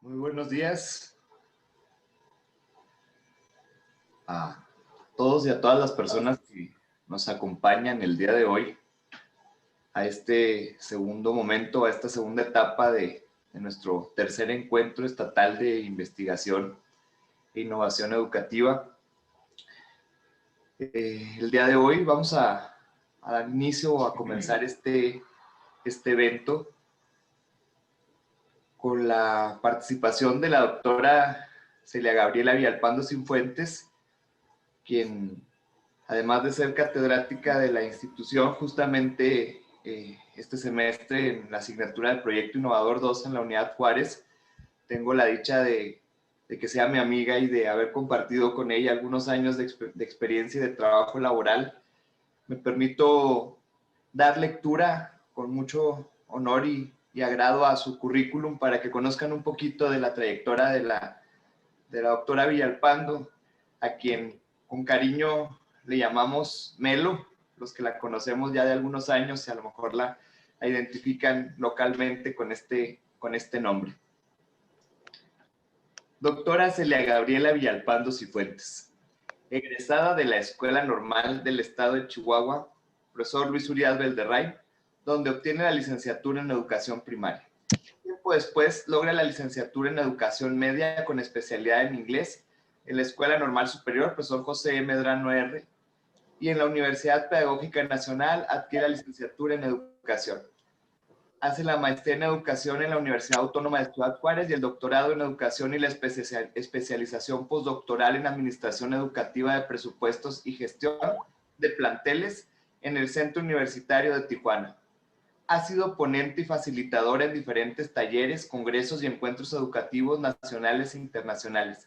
Muy buenos días a todos y a todas las personas que nos acompañan el día de hoy a este segundo momento, a esta segunda etapa de nuestro tercer encuentro estatal de investigación e innovación educativa. El día de hoy vamos a dar inicio o a comenzar este evento con la participación de la doctora Celia Gabriela Villalpando Cifuentes, quien, además de ser catedrática de la institución, justamente este semestre en la asignatura del Proyecto Innovador 2 en la Unidad Juárez, tengo la dicha de que sea mi amiga y de haber compartido con ella algunos años de experiencia y de trabajo laboral. Me permito dar lectura con mucho honor y agrado a su currículum para que conozcan un poquito de la trayectoria de la doctora Villalpando, a quien con cariño le llamamos Melo, los que la conocemos ya de algunos años y a lo mejor la identifican localmente con este nombre. Doctora Celia Gabriela Villalpando Cifuentes, egresada de la Escuela Normal del Estado de Chihuahua, profesor Luis Urias Valderrey, donde obtiene la licenciatura en Educación Primaria. Tiempo después logra la licenciatura en Educación Media con especialidad en Inglés en la Escuela Normal Superior, profesor José Medrano R., y en la Universidad Pedagógica Nacional adquiere la licenciatura en Educación. Hace la maestría en Educación en la Universidad Autónoma de Ciudad Juárez y el doctorado en Educación y la especialización postdoctoral en Administración Educativa de Presupuestos y Gestión de Planteles en el Centro Universitario de Tijuana. Ha sido ponente y facilitadora en diferentes talleres, congresos y encuentros educativos nacionales e internacionales.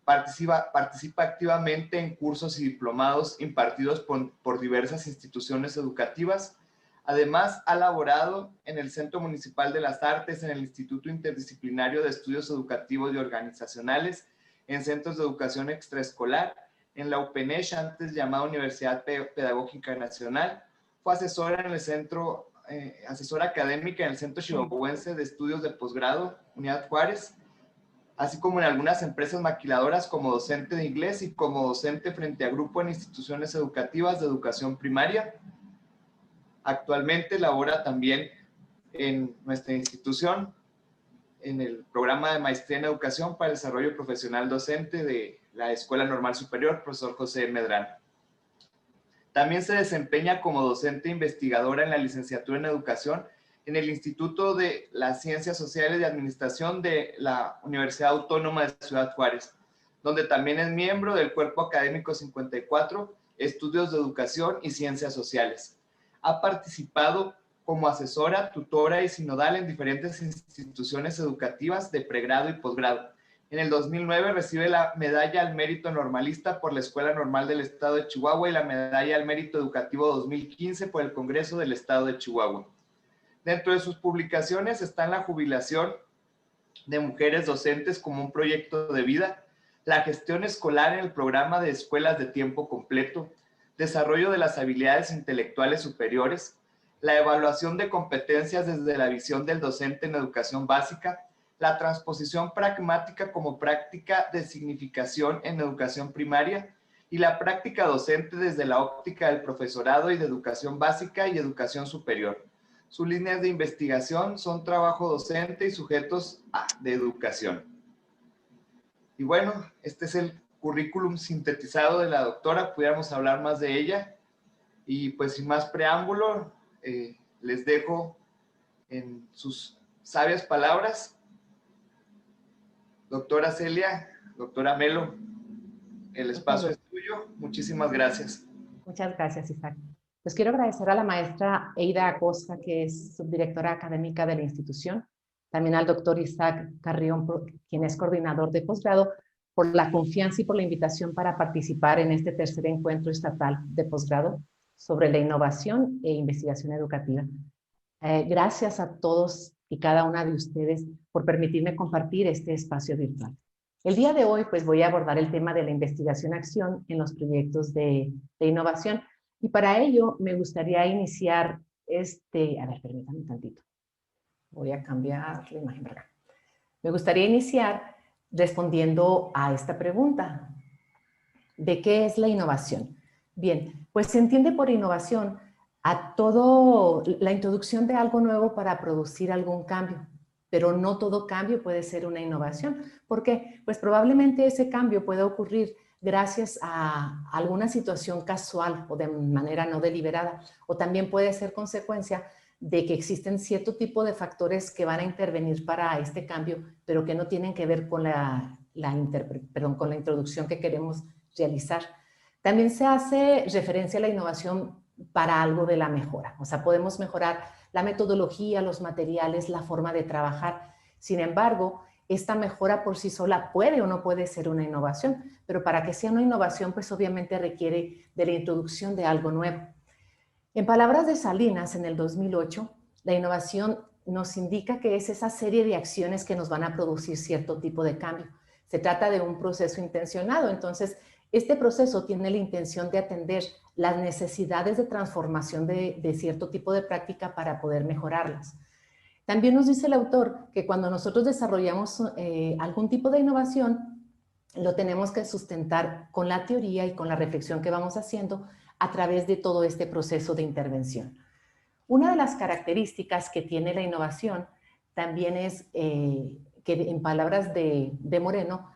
Participa activamente en cursos y diplomados impartidos por diversas instituciones educativas. Además, ha laborado en el Centro Municipal de las Artes, en el Instituto Interdisciplinario de Estudios Educativos y Organizacionales, en centros de educación extraescolar, en la UPENESH, antes llamada Universidad Pedagógica Nacional. Fue asesora en el centro, asesora académica en el Centro Chihuahuense de Estudios de Posgrado, Unidad Juárez, así como en algunas empresas maquiladoras como docente de inglés y como docente frente a grupo en instituciones educativas de educación primaria. Actualmente labora también en nuestra institución en el programa de maestría en educación para el desarrollo profesional docente de la Escuela Normal Superior, profesor José Medrano. También se desempeña como docente investigadora en la licenciatura en educación en el Instituto de las Ciencias Sociales y Administración de la Universidad Autónoma de Ciudad Juárez, donde también es miembro del Cuerpo Académico 54, Estudios de Educación y Ciencias Sociales. Ha participado como asesora, tutora y sinodal en diferentes instituciones educativas de pregrado y posgrado. En el 2009 recibe la Medalla al Mérito Normalista por la Escuela Normal del Estado de Chihuahua y la Medalla al Mérito Educativo 2015 por el Congreso del Estado de Chihuahua. Dentro de sus publicaciones están la jubilación de mujeres docentes como un proyecto de vida, la gestión escolar en el programa de escuelas de tiempo completo, desarrollo de las habilidades intelectuales superiores, la evaluación de competencias desde la visión del docente en educación básica, la transposición pragmática como práctica de significación en educación primaria y la práctica docente desde la óptica del profesorado y de educación básica y educación superior. Sus líneas de investigación son trabajo docente y sujetos de educación. Y bueno, este es el currículum sintetizado de la doctora, pudiéramos hablar más de ella. Y pues sin más preámbulo, les dejo en sus sabias palabras. Doctora Celia, doctora Melo, el espacio es tuyo. Muchísimas gracias. Muchas gracias, Isaac. Pues quiero agradecer a la maestra Eida Acosta, que es subdirectora académica de la institución, también al doctor Isaac Carrión, quien es coordinador de posgrado, por la confianza y por la invitación para participar en este tercer encuentro estatal de posgrado sobre la innovación e investigación educativa. Gracias a todos y cada una de ustedes por permitirme compartir este espacio virtual. El día de hoy pues voy a abordar el tema de la investigación-acción en los proyectos de innovación y para ello me gustaría iniciar a ver, permítanme un tantito. Voy a cambiar la imagen para acá. Me gustaría iniciar respondiendo a esta pregunta. ¿De qué es la innovación? Bien, pues se entiende por innovación a todo la introducción de algo nuevo para producir algún cambio, pero no todo cambio puede ser una innovación. ¿Por qué? Pues probablemente ese cambio puede ocurrir gracias a alguna situación casual o de manera no deliberada, o también puede ser consecuencia de que existen cierto tipo de factores que van a intervenir para este cambio, pero que no tienen que ver con con la introducción que queremos realizar. También se hace referencia a la innovación para algo de la mejora. O sea, podemos mejorar la metodología, los materiales, la forma de trabajar. Sin embargo, esta mejora por sí sola puede o no puede ser una innovación, pero para que sea una innovación, pues obviamente requiere de la introducción de algo nuevo. En palabras de Salinas, en el 2008, la innovación nos indica que es esa serie de acciones que nos van a producir cierto tipo de cambio. Se trata de un proceso intencionado, entonces este proceso tiene la intención de atender las necesidades de transformación de cierto tipo de práctica para poder mejorarlas. También nos dice el autor que cuando nosotros desarrollamos algún tipo de innovación, lo tenemos que sustentar con la teoría y con la reflexión que vamos haciendo a través de todo este proceso de intervención. Una de las características que tiene la innovación también es que, en palabras de Moreno,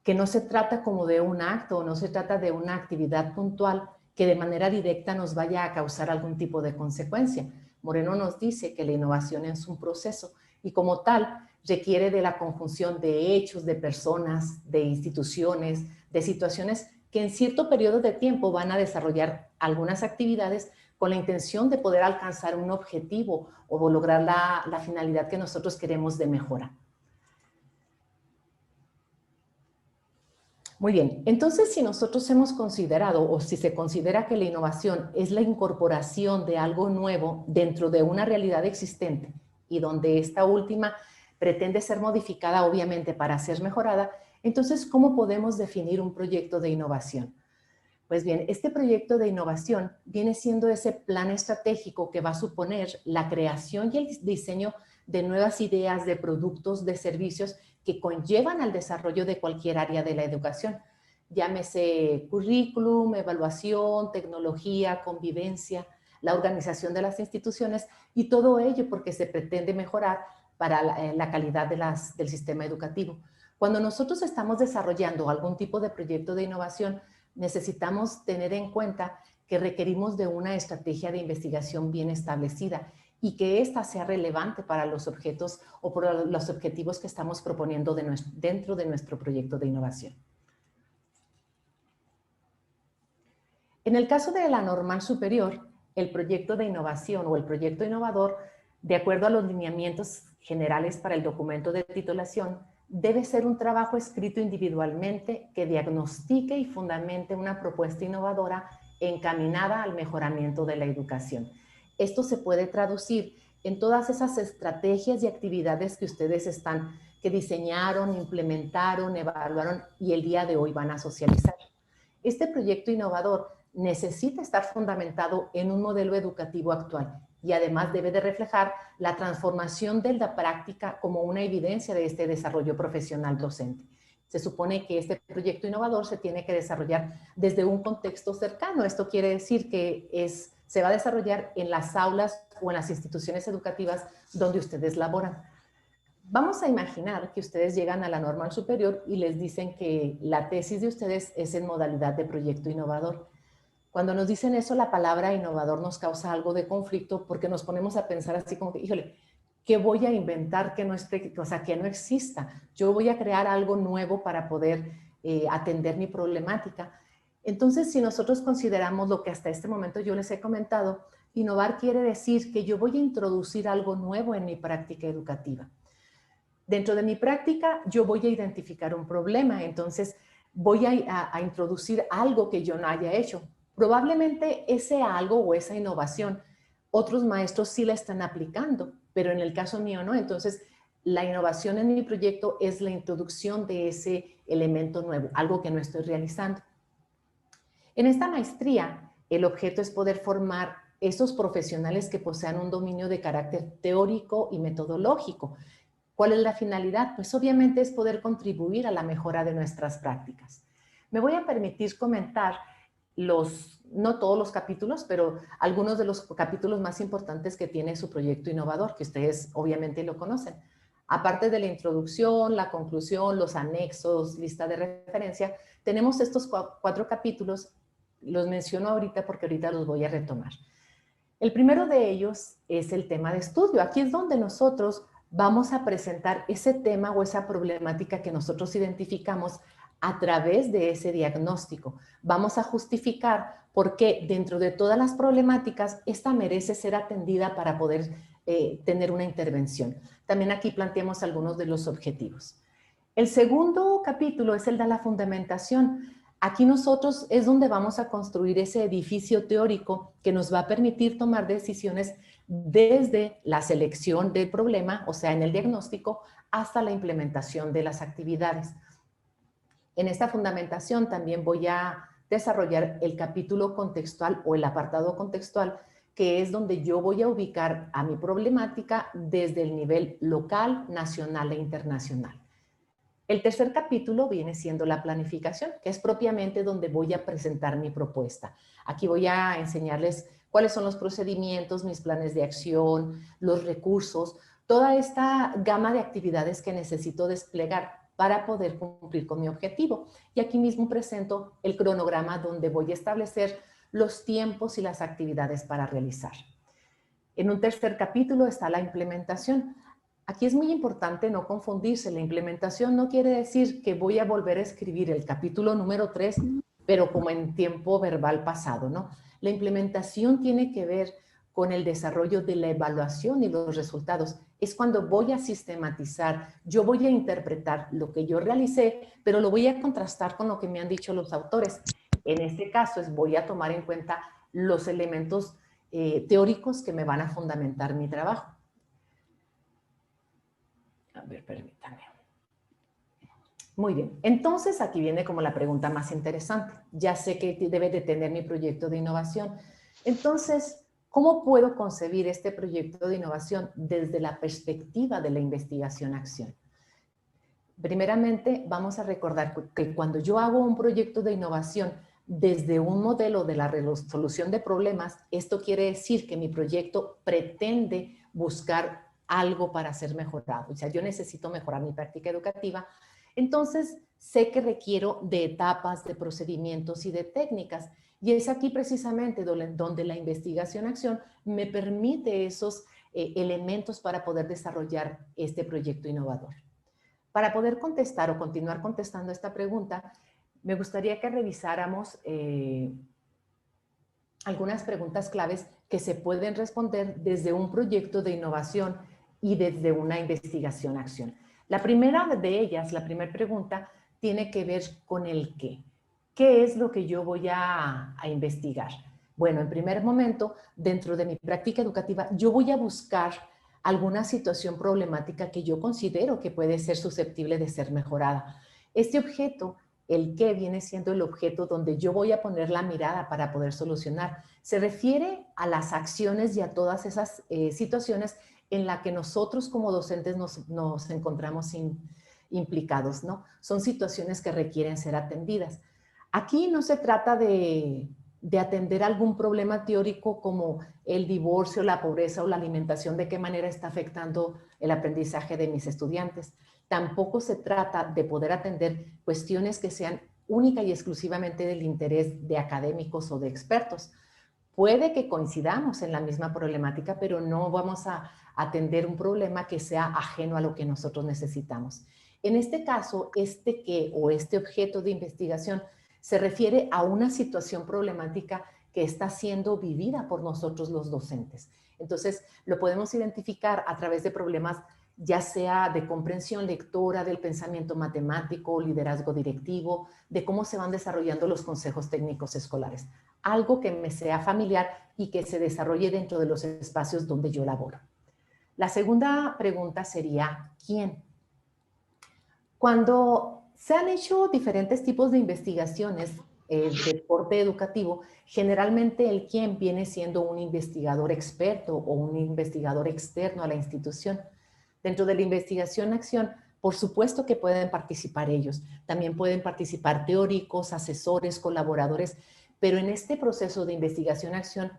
que no se trata como de un acto o no se trata de una actividad puntual que de manera directa nos vaya a causar algún tipo de consecuencia. Moreno nos dice que la innovación es un proceso y como tal requiere de la conjunción de hechos, de personas, de instituciones, de situaciones que en cierto periodo de tiempo van a desarrollar algunas actividades con la intención de poder alcanzar un objetivo o lograr la finalidad que nosotros queremos de mejora. Muy bien, entonces si nosotros hemos considerado o si se considera que la innovación es la incorporación de algo nuevo dentro de una realidad existente y donde esta última pretende ser modificada obviamente para ser mejorada, entonces ¿cómo podemos definir un proyecto de innovación? Pues bien, este proyecto de innovación viene siendo ese plan estratégico que va a suponer la creación y el diseño de nuevas ideas, de productos, de servicios que conllevan al desarrollo de cualquier área de la educación. Llámese currículum, evaluación, tecnología, convivencia, la organización de las instituciones y todo ello porque se pretende mejorar para la calidad del sistema educativo. Cuando nosotros estamos desarrollando algún tipo de proyecto de innovación, necesitamos tener en cuenta que requerimos de una estrategia de investigación bien establecida y que ésta sea relevante para los objetos o por los objetivos que estamos proponiendo dentro de nuestro proyecto de innovación. En el caso de la normal superior, el proyecto de innovación o el proyecto innovador, de acuerdo a los lineamientos generales para el documento de titulación, debe ser un trabajo escrito individualmente que diagnostique y fundamente una propuesta innovadora encaminada al mejoramiento de la educación. Esto se puede traducir en todas esas estrategias y actividades que ustedes que diseñaron, implementaron, evaluaron y el día de hoy van a socializar. Este proyecto innovador necesita estar fundamentado en un modelo educativo actual y además debe de reflejar la transformación de la práctica como una evidencia de este desarrollo profesional docente. Se supone que este proyecto innovador se tiene que desarrollar desde un contexto cercano. Esto quiere decir que se va a desarrollar en las aulas o en las instituciones educativas donde ustedes laboran. Vamos a imaginar que ustedes llegan a la normal superior y les dicen que la tesis de ustedes es en modalidad de proyecto innovador. Cuando nos dicen eso, la palabra innovador nos causa algo de conflicto porque nos ponemos a pensar así como que, híjole, ¿qué voy a inventar que no que no exista? Yo voy a crear algo nuevo para poder atender mi problemática. Entonces, si nosotros consideramos lo que hasta este momento yo les he comentado, innovar quiere decir que yo voy a introducir algo nuevo en mi práctica educativa. Dentro de mi práctica, yo voy a identificar un problema, entonces voy a introducir algo que yo no haya hecho. Probablemente ese algo o esa innovación, otros maestros sí la están aplicando, pero en el caso mío no. Entonces, la innovación en mi proyecto es la introducción de ese elemento nuevo, algo que no estoy realizando. En esta maestría, el objeto es poder formar esos profesionales que posean un dominio de carácter teórico y metodológico. ¿Cuál es la finalidad? Pues obviamente es poder contribuir a la mejora de nuestras prácticas. Me voy a permitir comentar no todos los capítulos, pero algunos de los capítulos más importantes que tiene su proyecto innovador, que ustedes obviamente lo conocen. Aparte de la introducción, la conclusión, los anexos, lista de referencia, tenemos estos 4 capítulos, los menciono ahorita porque ahorita los voy a retomar. El primero de ellos es el tema de estudio. Aquí es donde nosotros vamos a presentar ese tema o esa problemática que nosotros identificamos a través de ese diagnóstico. Vamos a justificar por qué dentro de todas las problemáticas esta merece ser atendida para poder tener una intervención. También aquí planteamos algunos de los objetivos. El segundo capítulo es el de la fundamentación. Aquí nosotros es donde vamos a construir ese edificio teórico que nos va a permitir tomar decisiones desde la selección del problema, o sea, en el diagnóstico, hasta la implementación de las actividades. En esta fundamentación también voy a desarrollar el capítulo contextual o el apartado contextual, que es donde yo voy a ubicar a mi problemática desde el nivel local, nacional e internacional. El tercer capítulo viene siendo la planificación, que es propiamente donde voy a presentar mi propuesta. Aquí voy a enseñarles cuáles son los procedimientos, mis planes de acción, los recursos, toda esta gama de actividades que necesito desplegar para poder cumplir con mi objetivo. Y aquí mismo presento el cronograma donde voy a establecer los tiempos y las actividades para realizar. En un tercer capítulo está la implementación. Aquí es muy importante no confundirse. La implementación no quiere decir que voy a volver a escribir el capítulo número 3, pero como en tiempo verbal pasado, ¿no? La implementación tiene que ver con el desarrollo de la evaluación y los resultados. Es cuando voy a sistematizar, yo voy a interpretar lo que yo realicé, pero lo voy a contrastar con lo que me han dicho los autores. En este caso voy a tomar en cuenta los elementos teóricos que me van a fundamentar mi trabajo. A ver, permítanme. Muy bien, entonces aquí viene como la pregunta más interesante. Ya sé que debe de tener mi proyecto de innovación. Entonces, ¿cómo puedo concebir este proyecto de innovación desde la perspectiva de la investigación-acción? Primeramente, vamos a recordar que cuando yo hago un proyecto de innovación desde un modelo de la resolución de problemas, esto quiere decir que mi proyecto pretende buscar algo para ser mejorado. O sea, yo necesito mejorar mi práctica educativa. Entonces, sé que requiero de etapas, de procedimientos y de técnicas. Y es aquí precisamente donde la investigación-acción me permite esos elementos para poder desarrollar este proyecto innovador. Para poder contestar o continuar contestando esta pregunta, me gustaría que revisáramos algunas preguntas claves que se pueden responder desde un proyecto de innovación y desde una investigación-acción. La primera de ellas, la primera pregunta, tiene que ver con el qué. ¿Qué es lo que yo voy a investigar? Bueno, en primer momento, dentro de mi práctica educativa, yo voy a buscar alguna situación problemática que yo considero que puede ser susceptible de ser mejorada. Este objeto, el qué, viene siendo el objeto donde yo voy a poner la mirada para poder solucionar. Se refiere a las acciones y a todas esas situaciones en las que nosotros como docentes nos encontramos implicados, ¿no? Son situaciones que requieren ser atendidas. Aquí no se trata de atender algún problema teórico como el divorcio, la pobreza o la alimentación, de qué manera está afectando el aprendizaje de mis estudiantes. Tampoco se trata de poder atender cuestiones que sean única y exclusivamente del interés de académicos o de expertos. Puede que coincidamos en la misma problemática, pero no vamos a atender un problema que sea ajeno a lo que nosotros necesitamos. En este caso, este qué o este objeto de investigación se refiere a una situación problemática que está siendo vivida por nosotros los docentes. Entonces, lo podemos identificar a través de problemas ya sea de comprensión lectora, del pensamiento matemático, liderazgo directivo, de cómo se van desarrollando los consejos técnicos escolares. Algo que me sea familiar y que se desarrolle dentro de los espacios donde yo laboro. La segunda pregunta sería, ¿quién? Cuando se han hecho diferentes tipos de investigaciones de corte educativo, generalmente el quién viene siendo un investigador experto o un investigador externo a la institución. Dentro de la investigación-acción, por supuesto que pueden participar ellos. También pueden participar teóricos, asesores, colaboradores, pero en este proceso de investigación-acción,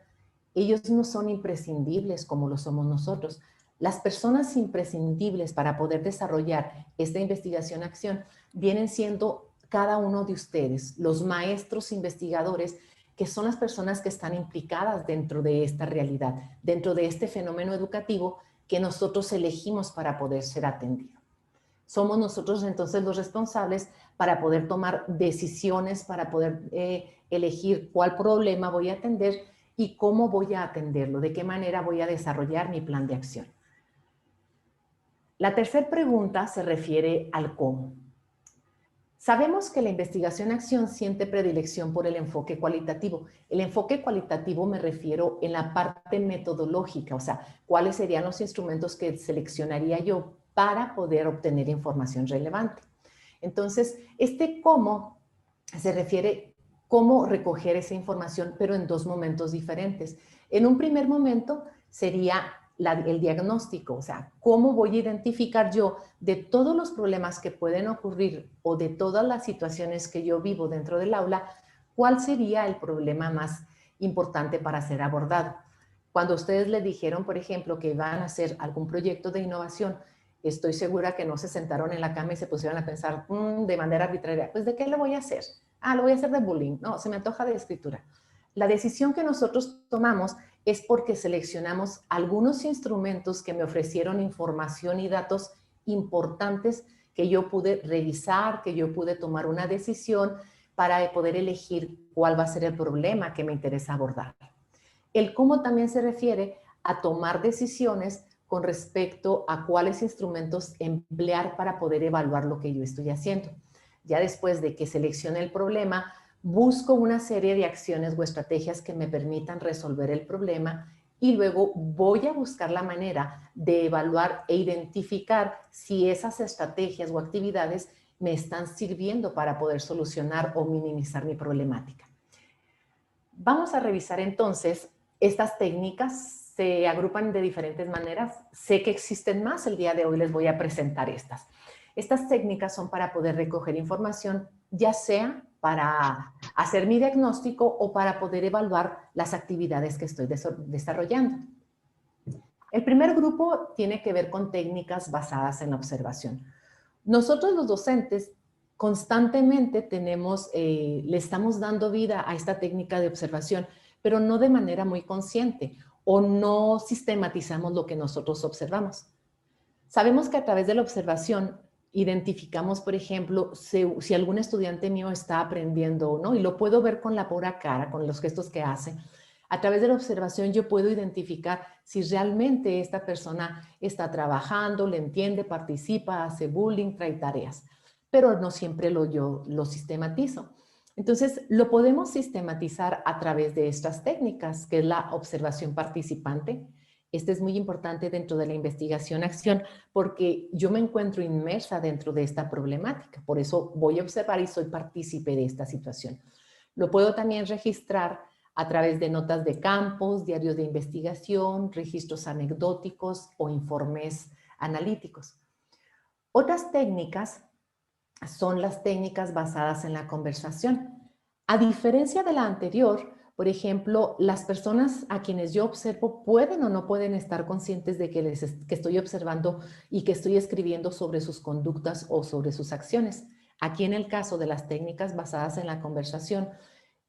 ellos no son imprescindibles como lo somos nosotros. Las personas imprescindibles para poder desarrollar esta investigación-acción vienen siendo cada uno de ustedes, los maestros investigadores, que son las personas que están implicadas dentro de esta realidad, dentro de este fenómeno educativo que nosotros elegimos para poder ser atendido. Somos nosotros entonces los responsables para poder tomar decisiones, para poder elegir cuál problema voy a atender y cómo voy a atenderlo, de qué manera voy a desarrollar mi plan de acción. La tercera pregunta se refiere al cómo. Sabemos que la investigación-acción siente predilección por el enfoque cualitativo. El enfoque cualitativo me refiero en la parte metodológica, o sea, cuáles serían los instrumentos que seleccionaría yo para poder obtener información relevante. Entonces, este cómo se refiere cómo recoger esa información, pero en dos momentos diferentes. En un primer momento sería el diagnóstico, o sea, cómo voy a identificar yo de todos los problemas que pueden ocurrir o de todas las situaciones que yo vivo dentro del aula, cuál sería el problema más importante para ser abordado. Cuando ustedes le dijeron, por ejemplo, que iban a hacer algún proyecto de innovación, estoy segura que no se sentaron en la cama y se pusieron a pensar de manera arbitraria, pues ¿de qué lo voy a hacer? Lo voy a hacer de bullying. No, se me antoja de escritura. La decisión que nosotros tomamos es porque seleccionamos algunos instrumentos que me ofrecieron información y datos importantes que yo pude revisar, que yo pude tomar una decisión para poder elegir cuál va a ser el problema que me interesa abordar. El cómo también se refiere a tomar decisiones con respecto a cuáles instrumentos emplear para poder evaluar lo que yo estoy haciendo. Ya después de que seleccione el problema, busco una serie de acciones o estrategias que me permitan resolver el problema y luego voy a buscar la manera de evaluar e identificar si esas estrategias o actividades me están sirviendo para poder solucionar o minimizar mi problemática. Vamos a revisar entonces estas técnicas. Se agrupan de diferentes maneras. Sé que existen más, el día de hoy les voy a presentar estas. Estas técnicas son para poder recoger información, ya sea para hacer mi diagnóstico o para poder evaluar las actividades que estoy desarrollando. El primer grupo tiene que ver con técnicas basadas en la observación. Nosotros los docentes constantemente le estamos dando vida a esta técnica de observación, pero no de manera muy consciente o no sistematizamos lo que nosotros observamos. Sabemos que a través de la observación identificamos, por ejemplo, si algún estudiante mío está aprendiendo o no, y lo puedo ver con la pura cara, con los gestos que hace. A través de la observación yo puedo identificar si realmente esta persona está trabajando, le entiende, participa, hace bullying, trae tareas, pero no siempre yo lo sistematizo. Entonces, lo podemos sistematizar a través de estas técnicas, que es la observación participante. Este es muy importante dentro de la investigación-acción porque yo me encuentro inmersa dentro de esta problemática. Por eso voy a observar y soy partícipe de esta situación. Lo puedo también registrar a través de notas de campos, diarios de investigación, registros anecdóticos o informes analíticos. Otras técnicas son las técnicas basadas en la conversación. A diferencia de la anterior, por ejemplo, las personas a quienes yo observo pueden o no pueden estar conscientes de que estoy observando y que estoy escribiendo sobre sus conductas o sobre sus acciones. Aquí en el caso de las técnicas basadas en la conversación,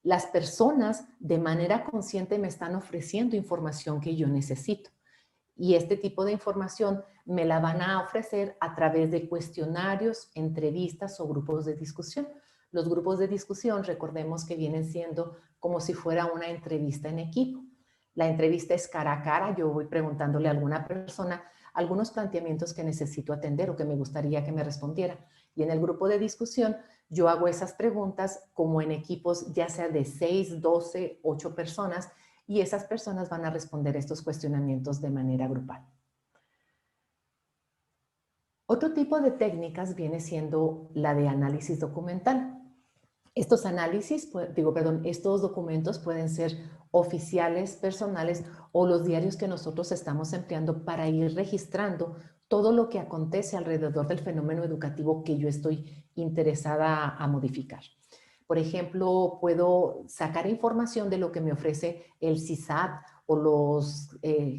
las personas de manera consciente me están ofreciendo información que yo necesito. Y este tipo de información me la van a ofrecer a través de cuestionarios, entrevistas o grupos de discusión. Los grupos de discusión, recordemos que vienen siendo como si fuera una entrevista en equipo. La entrevista es cara a cara, yo voy preguntándole a alguna persona algunos planteamientos que necesito atender o que me gustaría que me respondiera. Y en el grupo de discusión yo hago esas preguntas como en equipos ya sea de 6, 12, 8 personas, y esas personas van a responder estos cuestionamientos de manera grupal. Otro tipo de técnicas viene siendo la de análisis documental. Estos documentos pueden ser oficiales, personales o los diarios que nosotros estamos empleando para ir registrando todo lo que acontece alrededor del fenómeno educativo que yo estoy interesada a modificar. Por ejemplo, puedo sacar información de lo que me ofrece el CISAT o los,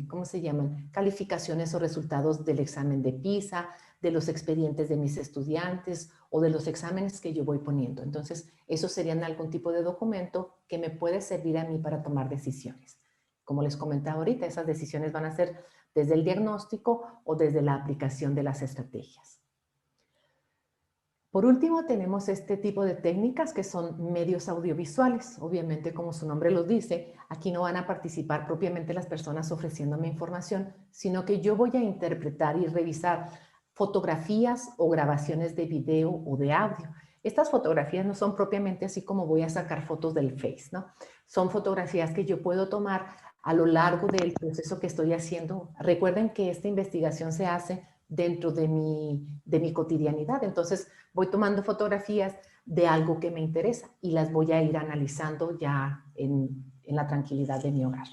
¿cómo se llaman? Calificaciones o resultados del examen de PISA, de los expedientes de mis estudiantes o de los exámenes que yo voy poniendo. Entonces, esos serían algún tipo de documento que me puede servir a mí para tomar decisiones. Como les comentaba ahorita, esas decisiones van a ser desde el diagnóstico o desde la aplicación de las estrategias. Por último, tenemos este tipo de técnicas que son medios audiovisuales. Obviamente, como su nombre los dice, aquí no van a participar propiamente las personas ofreciéndome información, sino que yo voy a interpretar y revisar fotografías o grabaciones de video o de audio. Estas fotografías no son propiamente así como voy a sacar fotos del Face, ¿no? Son fotografías que yo puedo tomar a lo largo del proceso que estoy haciendo. Recuerden que esta investigación se hace dentro de mi cotidianidad. Entonces, voy tomando fotografías de algo que me interesa y las voy a ir analizando ya en la tranquilidad de mi hogar.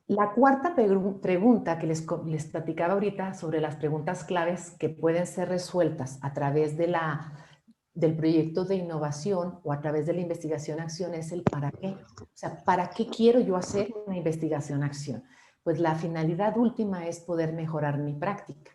La cuarta pregunta que les platicaba ahorita sobre las preguntas claves que pueden ser resueltas a través de del proyecto de innovación o a través de la investigación-acción es el para qué. O sea, ¿para qué quiero yo hacer una investigación-acción? Pues la finalidad última es poder mejorar mi práctica.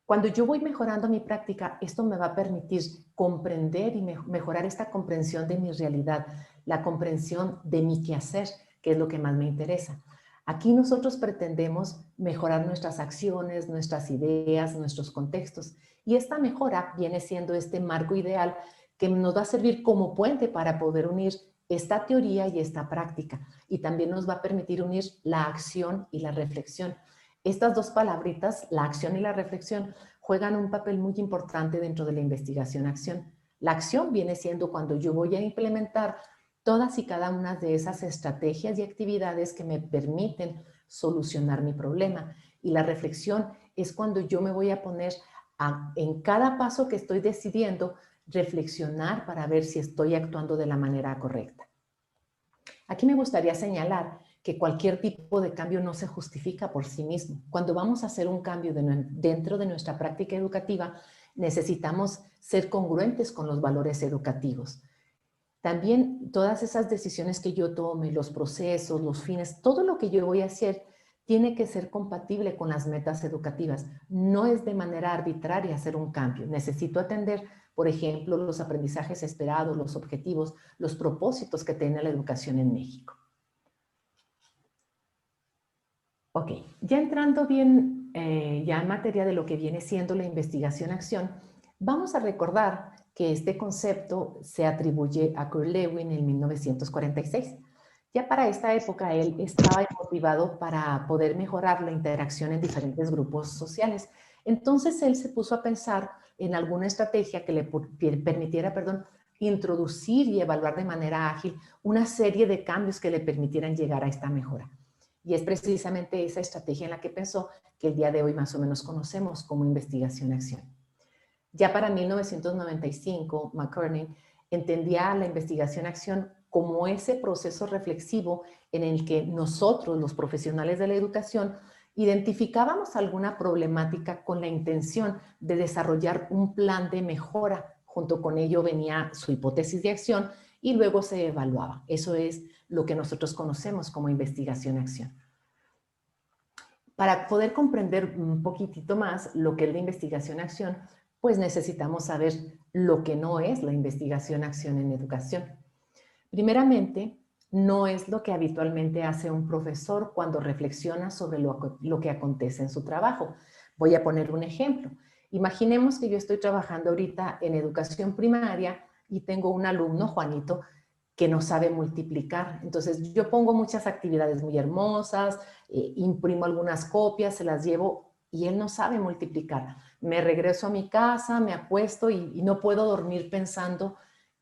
Cuando yo voy mejorando mi práctica, esto me va a permitir comprender y mejorar esta comprensión de mi realidad, la comprensión de mi quehacer, que es lo que más me interesa. Aquí nosotros pretendemos mejorar nuestras acciones, nuestras ideas, nuestros contextos. Y esta mejora viene siendo este marco ideal que nos va a servir como puente para poder unir esta teoría y esta práctica. Y también nos va a permitir unir la acción y la reflexión. Estas dos palabritas, la acción y la reflexión, juegan un papel muy importante dentro de la investigación-acción. La acción viene siendo cuando yo voy a implementar todas y cada una de esas estrategias y actividades que me permiten solucionar mi problema. Y la reflexión es cuando yo me voy a poner en cada paso que estoy decidiendo, reflexionar para ver si estoy actuando de la manera correcta. Aquí me gustaría señalar que cualquier tipo de cambio no se justifica por sí mismo. Cuando vamos a hacer un cambio dentro de nuestra práctica educativa, necesitamos ser congruentes con los valores educativos. También todas esas decisiones que yo tome, los procesos, los fines, todo lo que yo voy a hacer tiene que ser compatible con las metas educativas. No es de manera arbitraria hacer un cambio. Necesito atender, por ejemplo, los aprendizajes esperados, los objetivos, los propósitos que tiene la educación en México. Ok, ya entrando bien ya en materia de lo que viene siendo la investigación-acción, vamos a recordar que este concepto se atribuye a Kurt Lewin en 1946. Ya para esta época él estaba motivado para poder mejorar la interacción en diferentes grupos sociales. Entonces él se puso a pensar en alguna estrategia que le permitiera, introducir y evaluar de manera ágil una serie de cambios que le permitieran llegar a esta mejora. Y es precisamente esa estrategia en la que pensó que el día de hoy más o menos conocemos como investigación-acción. Ya para 1995, McKernan entendía la investigación-acción como ese proceso reflexivo en el que nosotros, los profesionales de la educación, identificábamos alguna problemática con la intención de desarrollar un plan de mejora. Junto con ello venía su hipótesis de acción y luego se evaluaba. Eso es lo que nosotros conocemos como investigación-acción. Para poder comprender un poquitito más lo que es la investigación-acción, pues necesitamos saber lo que no es la investigación-acción en educación. Primeramente, no es lo que habitualmente hace un profesor cuando reflexiona sobre lo que acontece en su trabajo. Voy a poner un ejemplo. Imaginemos que yo estoy trabajando ahorita en educación primaria y tengo un alumno, Juanito, que no sabe multiplicar. Entonces yo pongo muchas actividades muy hermosas, imprimo algunas copias, se las llevo y él no sabe multiplicar. Me regreso a mi casa, me acuesto y no puedo dormir pensando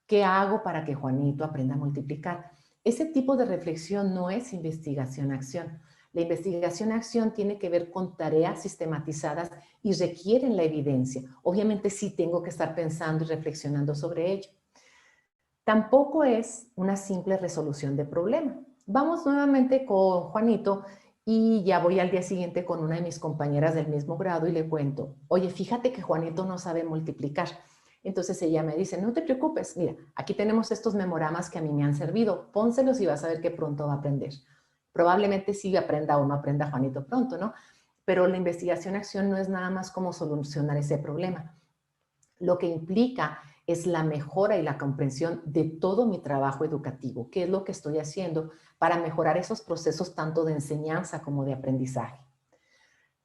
qué hago para que Juanito aprenda a multiplicar. Ese tipo de reflexión no es investigación-acción. La investigación-acción tiene que ver con tareas sistematizadas y requieren la evidencia. Obviamente sí tengo que estar pensando y reflexionando sobre ello. Tampoco es una simple resolución de problema. Vamos nuevamente con Juanito Y ya voy al día siguiente con una de mis compañeras del mismo grado y le cuento, oye, fíjate que Juanito no sabe multiplicar. Entonces ella me dice, no te preocupes, mira, aquí tenemos estos memoramas que a mí me han servido, pónselos y vas a ver que pronto va a aprender. Probablemente sí aprenda o no aprenda Juanito pronto, ¿no? Pero la investigación-acción no es nada más como solucionar ese problema. Lo que implica es la mejora y la comprensión de todo mi trabajo educativo, qué es lo que estoy haciendo para mejorar esos procesos tanto de enseñanza como de aprendizaje.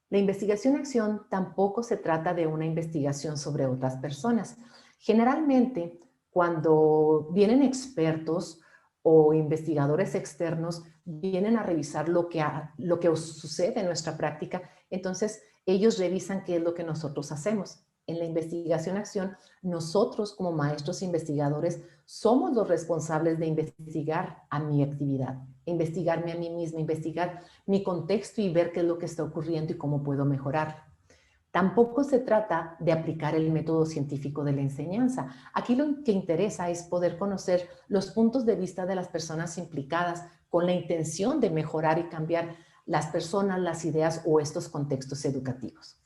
La investigación-acción tampoco se trata de una investigación sobre otras personas. Generalmente, cuando vienen expertos o investigadores externos, vienen a revisar lo que sucede en nuestra práctica, entonces ellos revisan qué es lo que nosotros hacemos. En la investigación-acción, nosotros como maestros investigadores somos los responsables de investigar a mi actividad, investigarme a mí misma, investigar mi contexto y ver qué es lo que está ocurriendo y cómo puedo mejorar. Tampoco se trata de aplicar el método científico de la enseñanza. Aquí lo que interesa es poder conocer los puntos de vista de las personas implicadas con la intención de mejorar y cambiar las personas, las ideas o estos contextos educativos.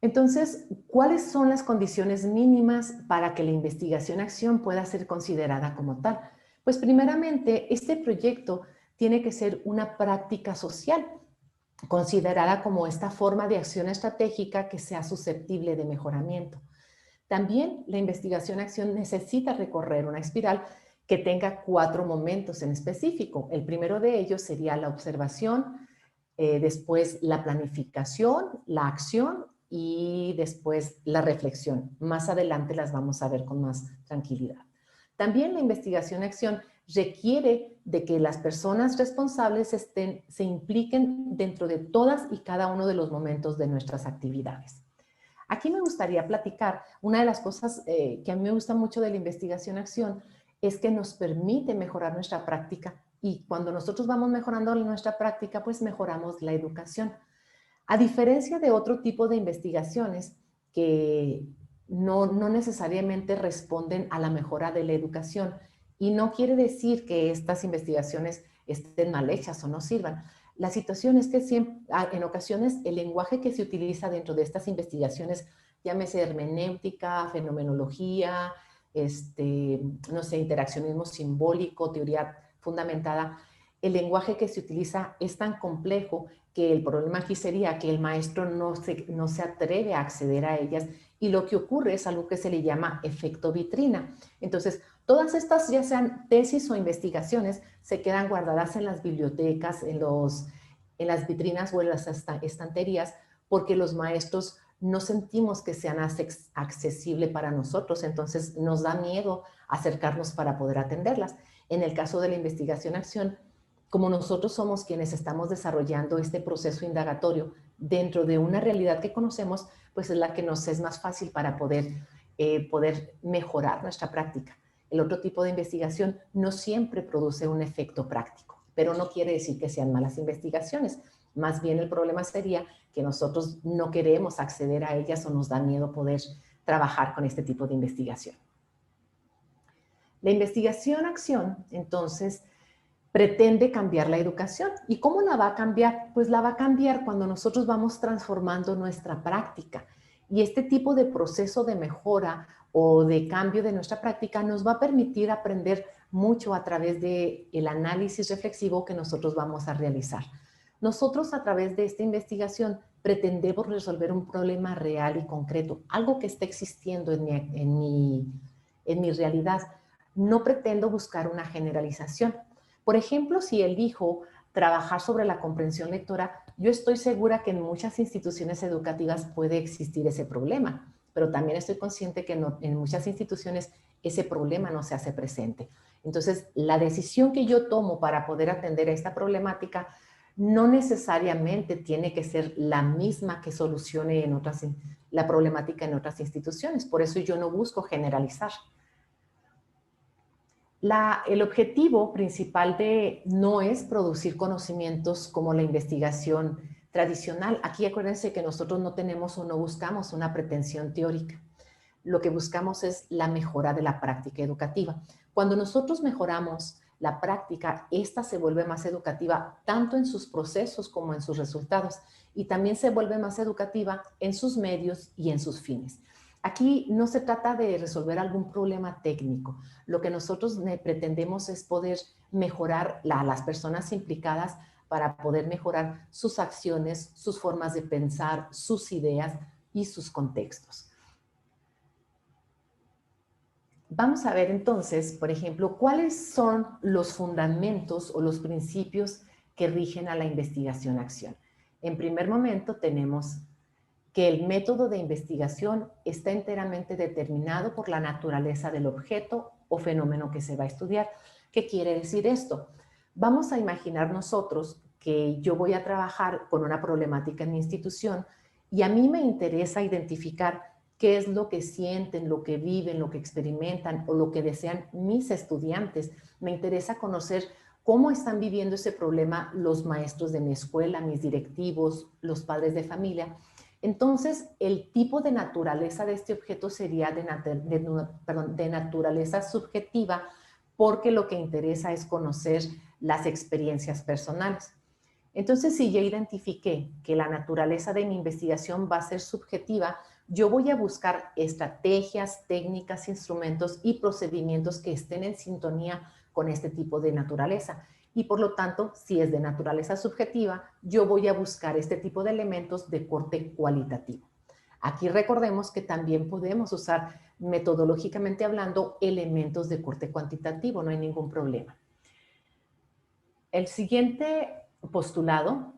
Entonces, ¿cuáles son las condiciones mínimas para que la investigación-acción pueda ser considerada como tal? Pues primeramente, este proyecto tiene que ser una práctica social, considerada como esta forma de acción estratégica que sea susceptible de mejoramiento. También la investigación-acción necesita recorrer una espiral que tenga 4 momentos en específico. El primero de ellos sería la observación, después la planificación, la acción y después la reflexión. Más adelante las vamos a ver con más tranquilidad. También la investigación-acción requiere de que las personas responsables se impliquen dentro de todas y cada uno de los momentos de nuestras actividades. Aquí me gustaría platicar, una de las cosas que a mí me gusta mucho de la investigación-acción es que nos permite mejorar nuestra práctica y cuando nosotros vamos mejorando nuestra práctica, pues mejoramos la educación. A diferencia de otro tipo de investigaciones que no necesariamente responden a la mejora de la educación y no quiere decir que estas investigaciones estén mal hechas o no sirvan. La situación es que en ocasiones el lenguaje que se utiliza dentro de estas investigaciones, llámese hermenéutica, fenomenología, no sé, interaccionismo simbólico, teoría fundamentada, el lenguaje que se utiliza es tan complejo que el problema aquí sería que el maestro no se atreve a acceder a ellas y lo que ocurre es algo que se le llama efecto vitrina. Entonces, todas estas, ya sean tesis o investigaciones, se quedan guardadas en las bibliotecas, en las vitrinas o en las estanterías, porque los maestros no sentimos que sean accesibles para nosotros, entonces nos da miedo acercarnos para poder atenderlas. En el caso de la investigación-acción, como nosotros somos quienes estamos desarrollando este proceso indagatorio dentro de una realidad que conocemos, pues es la que nos es más fácil para poder mejorar nuestra práctica. El otro tipo de investigación no siempre produce un efecto práctico, pero no quiere decir que sean malas investigaciones. Más bien el problema sería que nosotros no queremos acceder a ellas o nos da miedo poder trabajar con este tipo de investigación. La investigación-acción, entonces, pretende cambiar la educación. ¿Y cómo la va a cambiar? Pues la va a cambiar cuando nosotros vamos transformando nuestra práctica. Y este tipo de proceso de mejora o de cambio de nuestra práctica nos va a permitir aprender mucho a través del análisis reflexivo que nosotros vamos a realizar. Nosotros a través de esta investigación pretendemos resolver un problema real y concreto, algo que está existiendo en mi realidad. No pretendo buscar una generalización. Por ejemplo, si elijo trabajar sobre la comprensión lectora, yo estoy segura que en muchas instituciones educativas puede existir ese problema, pero también estoy consciente que en muchas instituciones ese problema no se hace presente. Entonces, la decisión que yo tomo para poder atender a esta problemática no necesariamente tiene que ser la misma que solucione la problemática en otras instituciones. Por eso yo no busco generalizar. El objetivo principal no es producir conocimientos como la investigación tradicional. Aquí acuérdense que nosotros no tenemos o no buscamos una pretensión teórica. Lo que buscamos es la mejora de la práctica educativa. Cuando nosotros mejoramos la práctica, esta se vuelve más educativa tanto en sus procesos como en sus resultados, y también se vuelve más educativa en sus medios y en sus fines. Aquí no se trata de resolver algún problema técnico. Lo que nosotros pretendemos es poder mejorar a las personas implicadas para poder mejorar sus acciones, sus formas de pensar, sus ideas y sus contextos. Vamos a ver entonces, por ejemplo, cuáles son los fundamentos o los principios que rigen a la investigación-acción. En primer momento tenemos que el método de investigación está enteramente determinado por la naturaleza del objeto o fenómeno que se va a estudiar. ¿Qué quiere decir esto? Vamos a imaginar nosotros que yo voy a trabajar con una problemática en mi institución y a mí me interesa identificar qué es lo que sienten, lo que viven, lo que experimentan o lo que desean mis estudiantes. Me interesa conocer cómo están viviendo ese problema los maestros de mi escuela, mis directivos, los padres de familia. Entonces, el tipo de naturaleza de este objeto sería de naturaleza subjetiva, porque lo que interesa es conocer las experiencias personales. Entonces, si ya identifiqué que la naturaleza de mi investigación va a ser subjetiva, yo voy a buscar estrategias, técnicas, instrumentos y procedimientos que estén en sintonía con este tipo de naturaleza. Y por lo tanto, si es de naturaleza subjetiva, yo voy a buscar este tipo de elementos de corte cualitativo. Aquí recordemos que también podemos usar metodológicamente hablando elementos de corte cuantitativo, no hay ningún problema. El siguiente postulado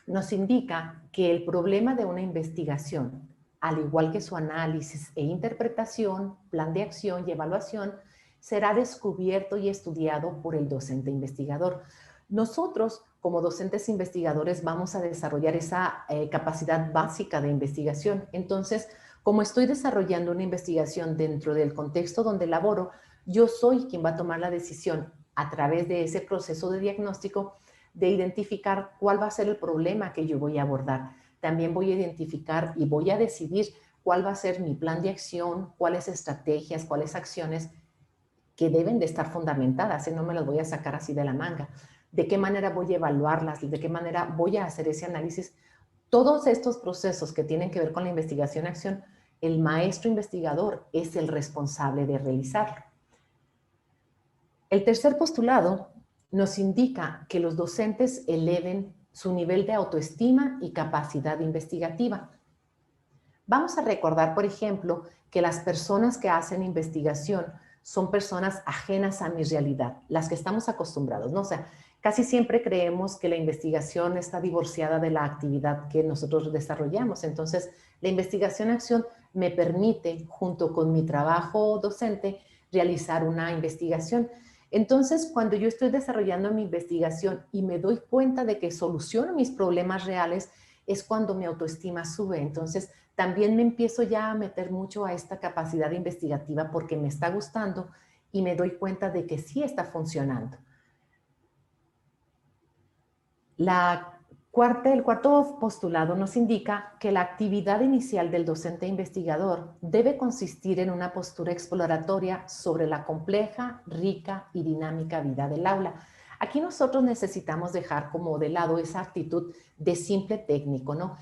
nos indica que el problema de una investigación, al igual que su análisis e interpretación, plan de acción y evaluación, será descubierto y estudiado por el docente investigador. Nosotros, como docentes investigadores, vamos a desarrollar esa capacidad básica de investigación. Entonces, como estoy desarrollando una investigación dentro del contexto donde laboro, yo soy quien va a tomar la decisión a través de ese proceso de diagnóstico de identificar cuál va a ser el problema que yo voy a abordar. También voy a identificar y voy a decidir cuál va a ser mi plan de acción, cuáles estrategias, cuáles acciones que deben de estar fundamentadas, y no me las voy a sacar así de la manga. De qué manera voy a evaluarlas, de qué manera voy a hacer ese análisis. Todos estos procesos que tienen que ver con la investigación-acción, el maestro investigador es el responsable de realizarlo. El tercer postulado nos indica que los docentes eleven su nivel de autoestima y capacidad investigativa. Vamos a recordar, por ejemplo, que las personas que hacen investigación son personas ajenas a mi realidad, las que estamos acostumbrados, ¿no? O sea, casi siempre creemos que la investigación está divorciada de la actividad que nosotros desarrollamos. Entonces, la investigación-acción me permite, junto con mi trabajo docente, realizar una investigación. Entonces, cuando yo estoy desarrollando mi investigación y me doy cuenta de que soluciono mis problemas reales, es cuando mi autoestima sube. Entonces, también me empiezo ya a meter mucho a esta capacidad investigativa porque me está gustando y me doy cuenta de que sí está funcionando. El cuarto postulado nos indica que la actividad inicial del docente investigador debe consistir en una postura exploratoria sobre la compleja, rica y dinámica vida del aula. Aquí nosotros necesitamos dejar como de lado esa actitud de simple técnico, ¿no?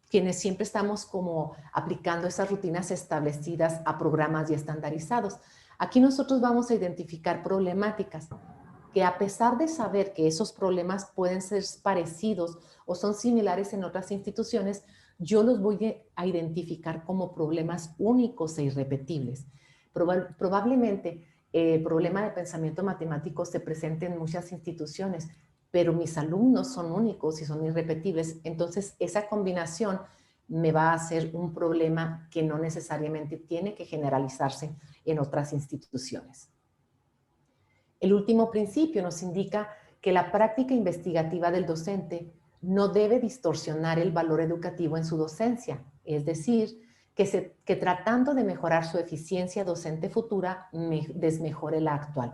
Quienes siempre estamos como aplicando esas rutinas establecidas a programas ya estandarizados. Aquí nosotros vamos a identificar problemáticas que, a pesar de saber que esos problemas pueden ser parecidos o son similares en otras instituciones, yo los voy a identificar como problemas únicos e irrepetibles. Probablemente el problema de pensamiento matemático se presente en muchas instituciones, pero mis alumnos son únicos y son irrepetibles. Entonces, esa combinación me va a hacer un problema que no necesariamente tiene que generalizarse en otras instituciones. El último principio nos indica que la práctica investigativa del docente no debe distorsionar el valor educativo en su docencia, es decir, que tratando de mejorar su eficiencia docente futura, desmejore la actual.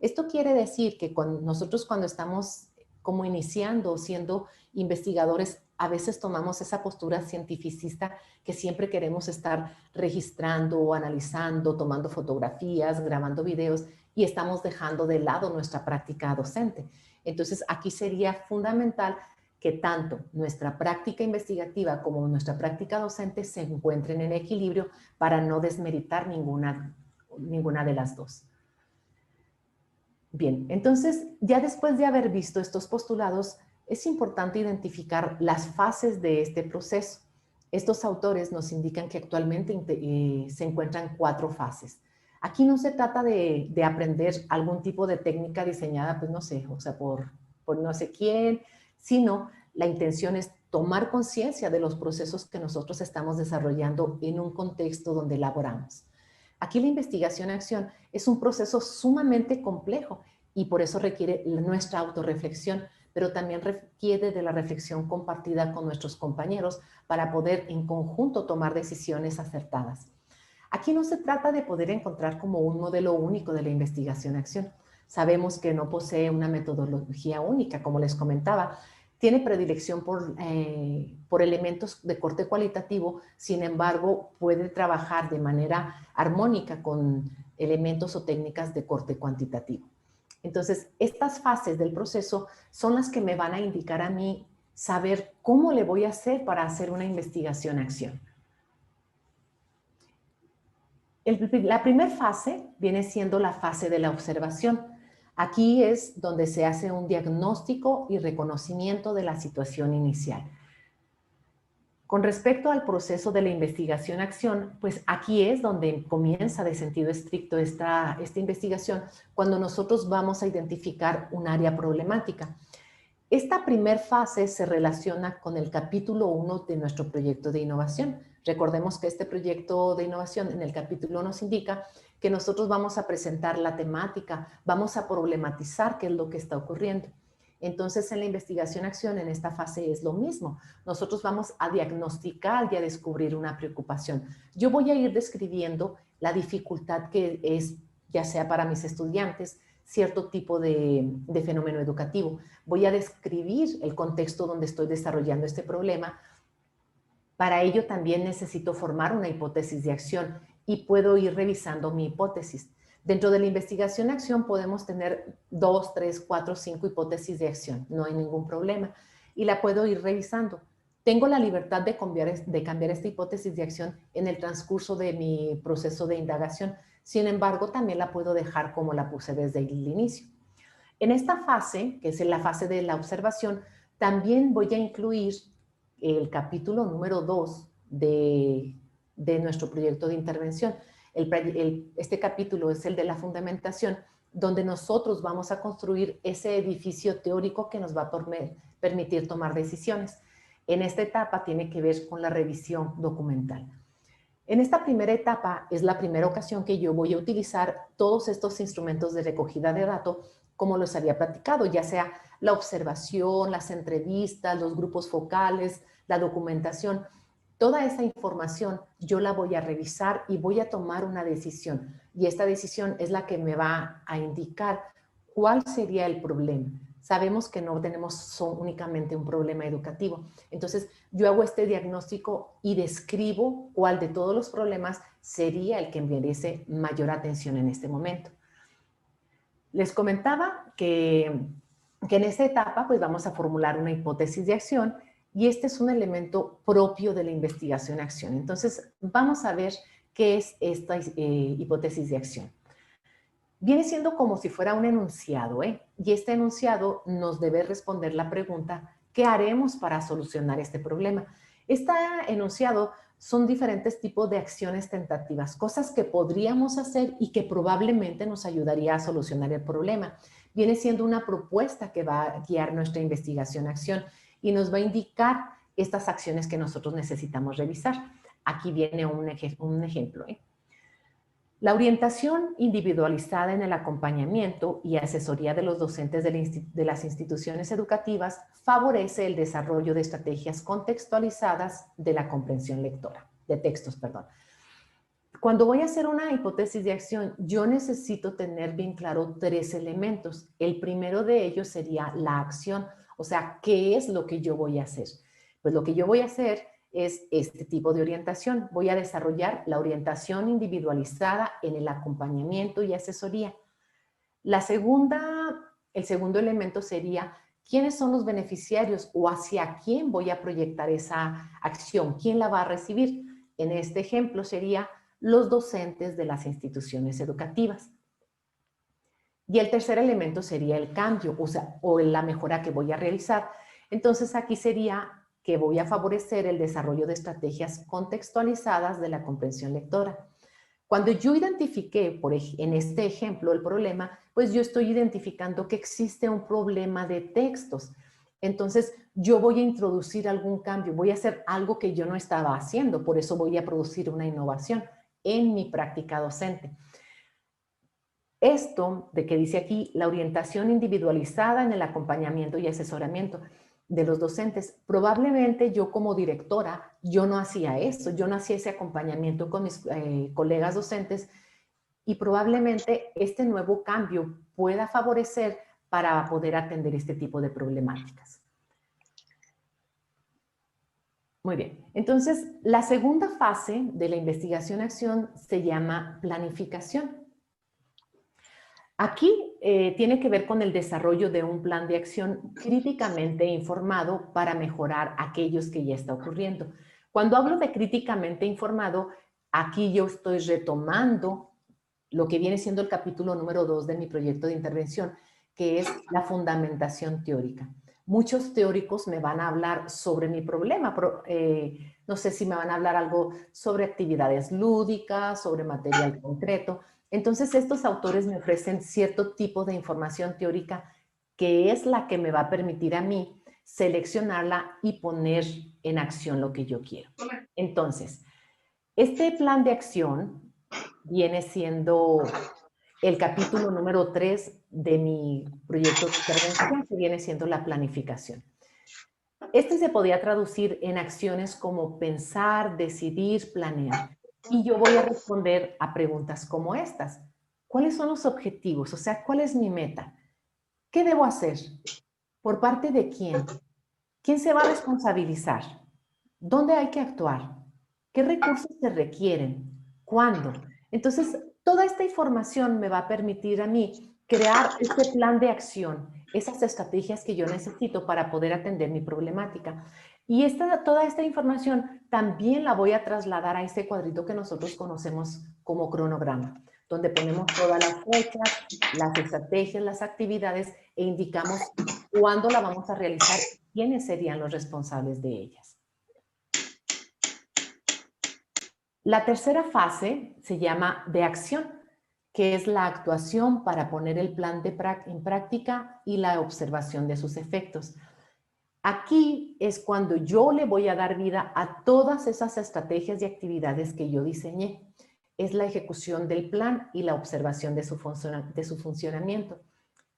Esto quiere decir que nosotros cuando estamos como iniciando, siendo investigadores, a veces tomamos esa postura cientificista que siempre queremos estar registrando o analizando, tomando fotografías, grabando videos, y estamos dejando de lado nuestra práctica docente. Entonces, aquí sería fundamental que tanto nuestra práctica investigativa como nuestra práctica docente se encuentren en equilibrio para no desmeritar ninguna de las dos. Bien, entonces, ya después de haber visto estos postulados, es importante identificar las fases de este proceso. Estos autores nos indican que actualmente se encuentran 4 fases. Aquí no se trata de aprender algún tipo de técnica diseñada, pues no sé, o sea, por no sé quién, sino la intención es tomar conciencia de los procesos que nosotros estamos desarrollando en un contexto donde elaboramos. Aquí la investigación-acción es un proceso sumamente complejo y por eso requiere nuestra autorreflexión, pero también requiere de la reflexión compartida con nuestros compañeros para poder en conjunto tomar decisiones acertadas. Aquí no se trata de poder encontrar como un modelo único de la investigación-acción. Sabemos que no posee una metodología única, como les comentaba. Tiene predilección por elementos de corte cualitativo, sin embargo, puede trabajar de manera armónica con elementos o técnicas de corte cuantitativo. Entonces, estas fases del proceso son las que me van a indicar a mí saber cómo le voy a hacer para hacer una investigación-acción. La primera fase viene siendo la fase de la observación. Aquí es donde se hace un diagnóstico y reconocimiento de la situación inicial. Con respecto al proceso de la investigación-acción, pues aquí es donde comienza de sentido estricto esta investigación, cuando nosotros vamos a identificar un área problemática. Esta primera fase se relaciona con el capítulo 1 de nuestro proyecto de innovación. Recordemos que este proyecto de innovación en el capítulo nos indica que nosotros vamos a presentar la temática, vamos a problematizar qué es lo que está ocurriendo. Entonces, en la investigación-acción, en esta fase es lo mismo. Nosotros vamos a diagnosticar y a descubrir una preocupación. Yo voy a ir describiendo la dificultad que es, ya sea para mis estudiantes, cierto tipo de fenómeno educativo. Voy a describir el contexto donde estoy desarrollando este problema. Para ello también necesito formar una hipótesis de acción y puedo ir revisando mi hipótesis. Dentro de la investigación-acción podemos tener 2, 3, 4, 5 hipótesis de acción. No hay ningún problema. Y la puedo ir revisando. Tengo la libertad de cambiar esta hipótesis de acción en el transcurso de mi proceso de indagación. Sin embargo, también la puedo dejar como la puse desde el inicio. En esta fase, que es la fase de la observación, también voy a incluir el capítulo número 2 de nuestro proyecto de intervención. Este capítulo es el de la fundamentación, donde nosotros vamos a construir ese edificio teórico que nos va a permitir tomar decisiones. En esta etapa tiene que ver con la revisión documental. En esta primera etapa es la primera ocasión que yo voy a utilizar todos estos instrumentos de recogida de datos como los había platicado, ya sea la observación, las entrevistas, los grupos focales, la documentación. Toda esa información yo la voy a revisar y voy a tomar una decisión. Y esta decisión es la que me va a indicar cuál sería el problema. Sabemos que no tenemos únicamente un problema educativo. Entonces, yo hago este diagnóstico y describo cuál de todos los problemas sería el que merece mayor atención en este momento. Les comentaba que en esta etapa pues vamos a formular una hipótesis de acción y este es un elemento propio de la investigación-acción. Entonces, vamos a ver qué es esta hipótesis de acción. Viene siendo como si fuera un enunciado, y este enunciado nos debe responder la pregunta, ¿qué haremos para solucionar este problema? Este enunciado son diferentes tipos de acciones tentativas, cosas que podríamos hacer y que probablemente nos ayudaría a solucionar el problema. Viene siendo una propuesta que va a guiar nuestra investigación-acción y nos va a indicar estas acciones que nosotros necesitamos revisar. Aquí viene un ejemplo. La orientación individualizada en el acompañamiento y asesoría de los docentes de las instituciones educativas favorece el desarrollo de estrategias contextualizadas de la comprensión lectora, de textos, perdón. Cuando voy a hacer una hipótesis de acción, yo necesito tener bien claro 3 elementos. El primero de ellos sería la acción, o sea, ¿qué es lo que yo voy a hacer? Pues lo que yo voy a hacer es este tipo de orientación. Voy a desarrollar la orientación individualizada en el acompañamiento y asesoría. El segundo elemento sería quiénes son los beneficiarios o hacia quién voy a proyectar esa acción, quién la va a recibir. En este ejemplo sería los docentes de las instituciones educativas. Y el tercer elemento sería el cambio, o la mejora que voy a realizar. Entonces aquí sería que voy a favorecer el desarrollo de estrategias contextualizadas de la comprensión lectora. Cuando yo identifiqué, en este ejemplo, el problema, pues yo estoy identificando que existe un problema de textos. Entonces, yo voy a introducir algún cambio, voy a hacer algo que yo no estaba haciendo, por eso voy a producir una innovación en mi práctica docente. Esto de que dice aquí, la orientación individualizada en el acompañamiento y asesoramiento de los docentes. Probablemente yo como directora, yo no hacía eso, yo no hacía ese acompañamiento con mis colegas docentes y probablemente este nuevo cambio pueda favorecer para poder atender este tipo de problemáticas. Muy bien, entonces la segunda fase de la investigación-acción se llama planificación. Aquí tiene que ver con el desarrollo de un plan de acción críticamente informado para mejorar aquellos que ya está ocurriendo. Cuando hablo de críticamente informado, aquí yo estoy retomando lo que viene siendo el capítulo número 2 de mi proyecto de intervención, que es la fundamentación teórica. Muchos teóricos me van a hablar sobre mi problema, no sé si me van a hablar algo sobre actividades lúdicas, sobre material concreto. Entonces, estos autores me ofrecen cierto tipo de información teórica que es la que me va a permitir a mí seleccionarla y poner en acción lo que yo quiero. Entonces, este plan de acción viene siendo el capítulo número 3 de mi proyecto de intervención, que viene siendo la planificación. Este se podía traducir en acciones como pensar, decidir, planear. Y yo voy a responder a preguntas como estas. ¿Cuáles son los objetivos? O sea, ¿cuál es mi meta? ¿Qué debo hacer? ¿Por parte de quién? ¿Quién se va a responsabilizar? ¿Dónde hay que actuar? ¿Qué recursos se requieren? ¿Cuándo? Entonces, toda esta información me va a permitir a mí crear este plan de acción, esas estrategias que yo necesito para poder atender mi problemática. Y toda esta información también la voy a trasladar a ese cuadrito que nosotros conocemos como cronograma, donde ponemos todas las fechas, las estrategias, las actividades e indicamos cuándo la vamos a realizar, quiénes serían los responsables de ellas. La tercera fase se llama de acción, que es la actuación para poner el plan en práctica y la observación de sus efectos. Aquí es cuando yo le voy a dar vida a todas esas estrategias y actividades que yo diseñé. Es la ejecución del plan y la observación de su funcionamiento.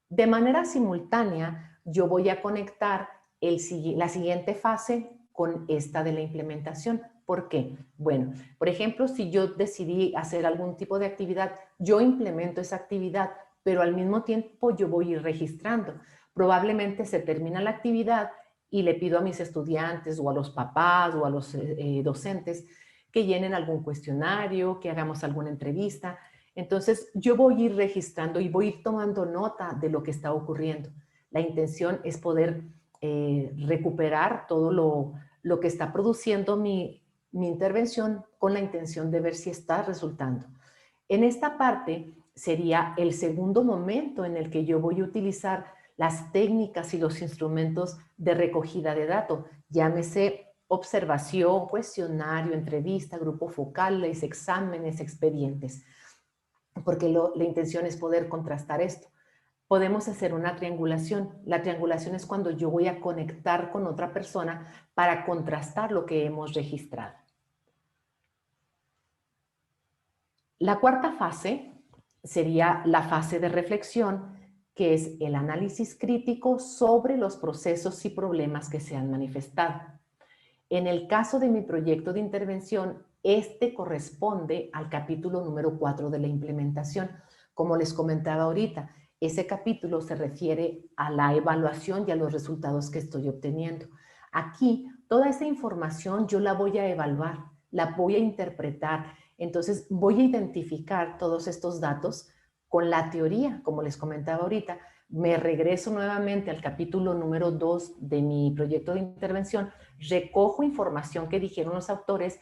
De manera simultánea, yo voy a conectar la siguiente fase con esta de la implementación. ¿Por qué? Bueno, por ejemplo, si yo decidí hacer algún tipo de actividad, yo implemento esa actividad, pero al mismo tiempo yo voy a ir registrando. Probablemente se termina la actividad y le pido a mis estudiantes o a los papás o a los docentes que llenen algún cuestionario, que hagamos alguna entrevista. Entonces, yo voy a ir registrando y voy a ir tomando nota de lo que está ocurriendo. La intención es poder recuperar todo lo que está produciendo mi intervención con la intención de ver si está resultando. En esta parte sería el segundo momento en el que yo voy a utilizar las técnicas y los instrumentos de recogida de datos, llámese observación, cuestionario, entrevista, grupo focales, exámenes, expedientes, porque la intención es poder contrastar esto. Podemos hacer una triangulación. La triangulación es cuando yo voy a conectar con otra persona para contrastar lo que hemos registrado. La cuarta fase sería la fase de reflexión, que es el análisis crítico sobre los procesos y problemas que se han manifestado. En el caso de mi proyecto de intervención, este corresponde al capítulo número 4 de la implementación. Como les comentaba ahorita, ese capítulo se refiere a la evaluación y a los resultados que estoy obteniendo. Aquí, toda esa información yo la voy a evaluar, la voy a interpretar. Entonces, voy a identificar todos estos datos con la teoría, como les comentaba ahorita, me regreso nuevamente al capítulo número 2 de mi proyecto de intervención, recojo información que dijeron los autores.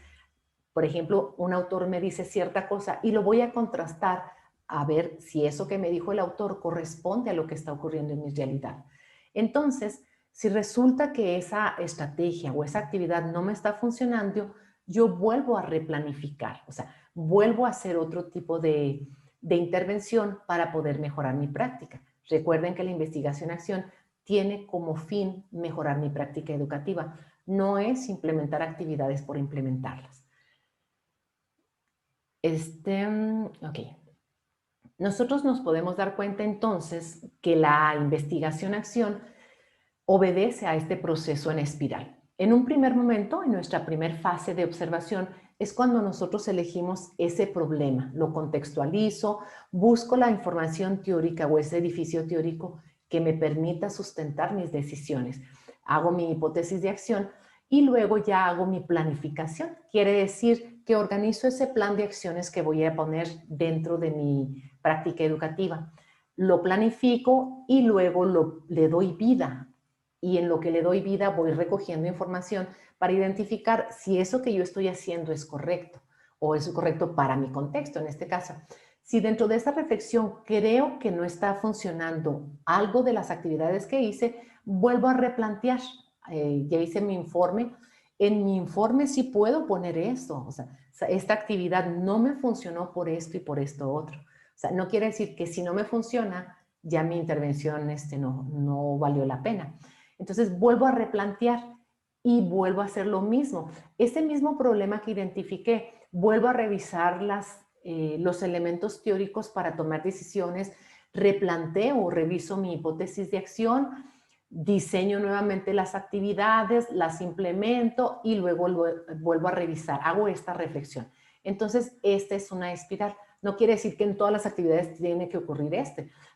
Por ejemplo, un autor me dice cierta cosa y lo voy a contrastar a ver si eso que me dijo el autor corresponde a lo que está ocurriendo en mi realidad. Entonces, si resulta que esa estrategia o esa actividad no me está funcionando, yo vuelvo a replanificar, o sea, vuelvo a hacer otro tipo de intervención para poder mejorar mi práctica. Recuerden que la investigación-acción tiene como fin mejorar mi práctica educativa, no es implementar actividades por implementarlas. Ok. Nosotros nos podemos dar cuenta entonces que la investigación-acción obedece a este proceso en espiral. En un primer momento, en nuestra primera fase de observación, es cuando nosotros elegimos ese problema, lo contextualizo, busco la información teórica o ese edificio teórico que me permita sustentar mis decisiones. Hago mi hipótesis de acción y luego ya hago mi planificación. Quiere decir que organizo ese plan de acciones que voy a poner dentro de mi práctica educativa. Lo planifico y luego le doy vida. Y en lo que le doy vida voy recogiendo información para identificar si eso que yo estoy haciendo es correcto o es correcto para mi contexto en este caso. Si dentro de esta reflexión creo que no está funcionando algo de las actividades que hice, vuelvo a replantear. Ya hice mi informe. En mi informe sí puedo poner esto. O sea, esta actividad no me funcionó por esto y por esto otro. O sea, no quiere decir que si no me funciona, ya mi intervención no valió la pena. Entonces vuelvo a replantear y vuelvo a hacer lo mismo. Ese mismo problema que identifiqué, vuelvo a revisar los elementos teóricos para tomar decisiones, replanteo o reviso mi hipótesis de acción, diseño nuevamente las actividades, las implemento y luego vuelvo a revisar, hago esta reflexión. Entonces, esta es una espiral. No quiere decir que en todas las actividades tiene que ocurrir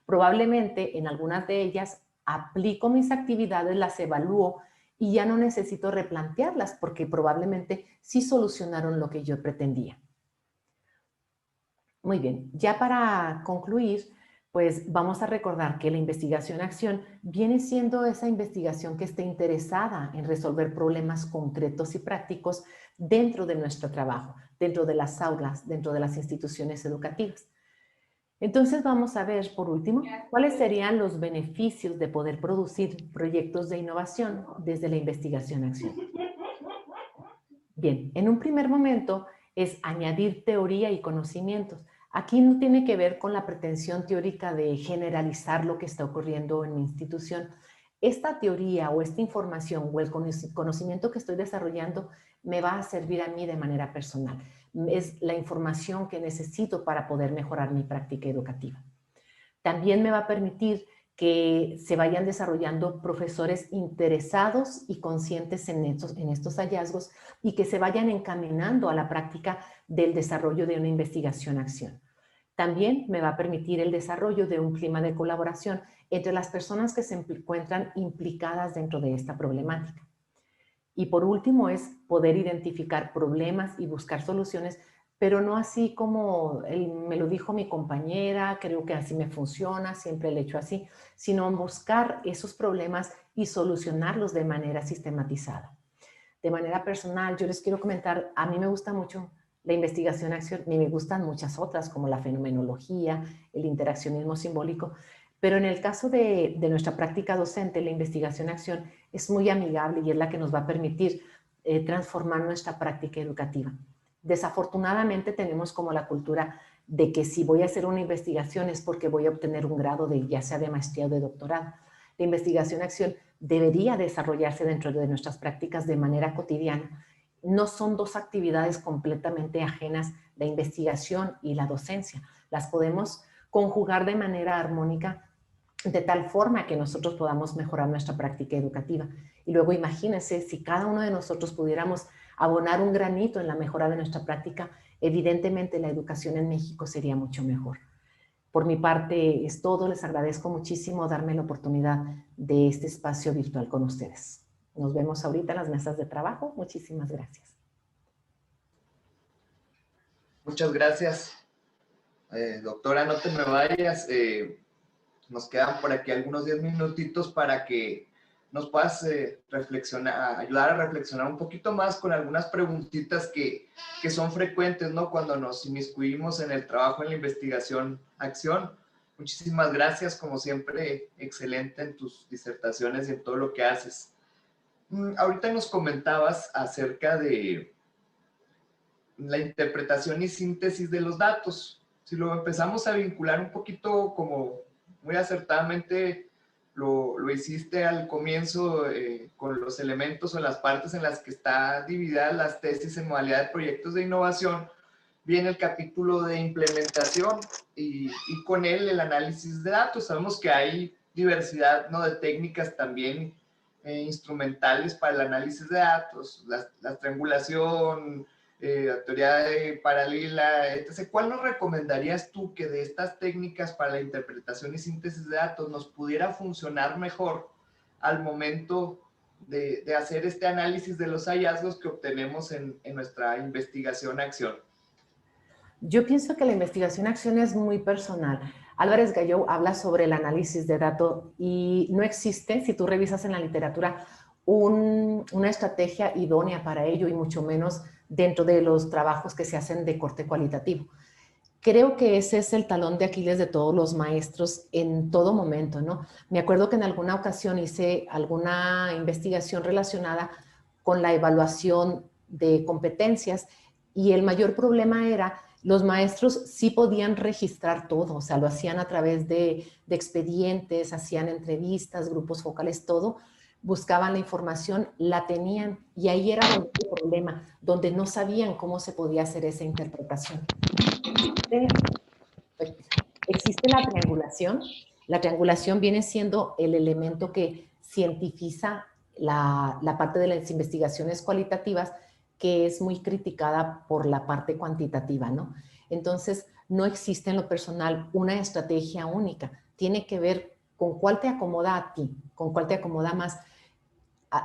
Probablemente en algunas de ellas aplico mis actividades, las evalúo y ya no necesito replantearlas porque probablemente sí solucionaron lo que yo pretendía. Muy bien, ya para concluir, pues vamos a recordar que la investigación-acción viene siendo esa investigación que esté interesada en resolver problemas concretos y prácticos dentro de nuestro trabajo, dentro de las aulas, dentro de las instituciones educativas. Entonces vamos a ver, por último, cuáles serían los beneficios de poder producir proyectos de innovación desde la investigación-acción. Bien, en un primer momento es añadir teoría y conocimientos. Aquí no tiene que ver con la pretensión teórica de generalizar lo que está ocurriendo en mi institución. Esta teoría o esta información o el conocimiento que estoy desarrollando me va a servir a mí de manera personal. Es la información que necesito para poder mejorar mi práctica educativa. También me va a permitir que se vayan desarrollando profesores interesados y conscientes en estos hallazgos y que se vayan encaminando a la práctica del desarrollo de una investigación-acción. También me va a permitir el desarrollo de un clima de colaboración entre las personas que se encuentran implicadas dentro de esta problemática. Y por último es poder identificar problemas y buscar soluciones, pero no así como me lo dijo mi compañera, creo que así me funciona, siempre lo he hecho así, sino buscar esos problemas y solucionarlos de manera sistematizada. De manera personal, yo les quiero comentar, a mí me gusta mucho la investigación-acción, y me gustan muchas otras como la fenomenología, el interaccionismo simbólico, pero en el caso de nuestra práctica docente, la investigación-acción es muy amigable y es la que nos va a permitir transformar nuestra práctica educativa. Desafortunadamente tenemos como la cultura de que si voy a hacer una investigación es porque voy a obtener un grado ya sea de maestría o de doctorado. La investigación-acción debería desarrollarse dentro de nuestras prácticas de manera cotidiana. No son dos actividades completamente ajenas, la investigación y la docencia. Las podemos conjugar de manera armónica de tal forma que nosotros podamos mejorar nuestra práctica educativa. Y luego imagínense, si cada uno de nosotros pudiéramos abonar un granito en la mejora de nuestra práctica, evidentemente la educación en México sería mucho mejor. Por mi parte es todo, les agradezco muchísimo darme la oportunidad de este espacio virtual con ustedes. Nos vemos ahorita en las mesas de trabajo. Muchísimas gracias. Muchas gracias. Doctora, no te me vayas. Nos quedan por aquí algunos 10 minutitos para que nos puedas reflexionar, ayudar a reflexionar un poquito más con algunas preguntitas que son frecuentes, ¿no? Cuando nos inmiscuimos en el trabajo, en la investigación, acción. Muchísimas gracias, como siempre, excelente en tus disertaciones y en todo lo que haces. Ahorita nos comentabas acerca de la interpretación y síntesis de los datos. Si lo empezamos a vincular un poquito, como muy acertadamente lo hiciste al comienzo, con los elementos o las partes en las que está dividida las tesis en modalidad de proyectos de innovación, viene el capítulo de implementación y con él el análisis de datos. Sabemos que hay diversidad, ¿no?, de técnicas también instrumentales para el análisis de datos, la triangulación, la teoría paralela, etc. ¿Cuál nos recomendarías tú que de estas técnicas para la interpretación y síntesis de datos nos pudiera funcionar mejor al momento de hacer este análisis de los hallazgos que obtenemos en nuestra investigación-acción? Yo pienso que la investigación-acción es muy personal. Álvarez Galló habla sobre el análisis de datos y no existe, si tú revisas en la literatura, una estrategia idónea para ello y mucho menos dentro de los trabajos que se hacen de corte cualitativo. Creo que ese es el talón de Aquiles de todos los maestros en todo momento, ¿no? Me acuerdo que en alguna ocasión hice alguna investigación relacionada con la evaluación de competencias y el mayor problema era los maestros sí podían registrar todo, o sea, lo hacían a través de expedientes, hacían entrevistas, grupos focales, todo, buscaban la información, la tenían y ahí era donde el problema, donde no sabían cómo se podía hacer esa interpretación. Existe la triangulación. La triangulación viene siendo el elemento que cientifiza la parte de las investigaciones cualitativas, que es muy criticada por la parte cuantitativa, ¿no? Entonces, no existe en lo personal una estrategia única. Tiene que ver con cuál te acomoda a ti, con cuál te acomoda más.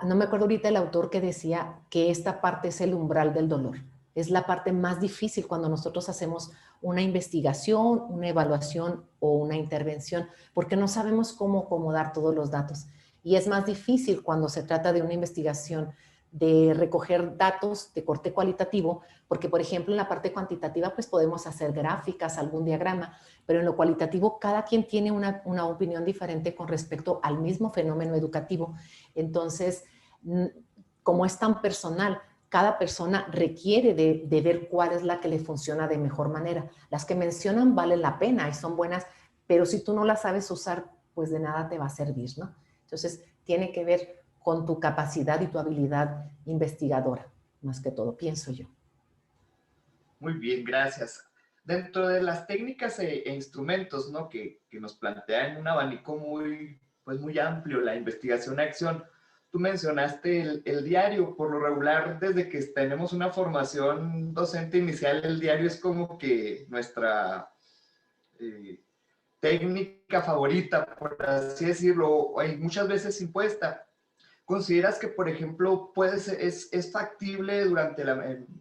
No me acuerdo ahorita el autor que decía que esta parte es el umbral del dolor. Es la parte más difícil cuando nosotros hacemos una investigación, una evaluación o una intervención, porque no sabemos cómo acomodar todos los datos. Y es más difícil cuando se trata de una investigación de recoger datos de corte cualitativo, porque por ejemplo en la parte cuantitativa pues podemos hacer gráficas, algún diagrama, pero en lo cualitativo cada quien tiene una opinión diferente con respecto al mismo fenómeno educativo. Entonces, como es tan personal, cada persona requiere de ver cuál es la que le funciona de mejor manera. Las que mencionan valen la pena y son buenas, pero si tú no las sabes usar, pues de nada te va a servir, ¿no? Entonces, tiene que ver con tu capacidad y tu habilidad investigadora, más que todo, pienso yo. Muy bien, gracias. Dentro de las técnicas e instrumentos, ¿no?, que nos plantean un abanico pues muy amplio, la investigación-acción, tú mencionaste el diario. Por lo regular, desde que tenemos una formación docente inicial, el diario es como que nuestra técnica favorita, por así decirlo, y muchas veces impuesta. ¿Consideras que, por ejemplo, es factible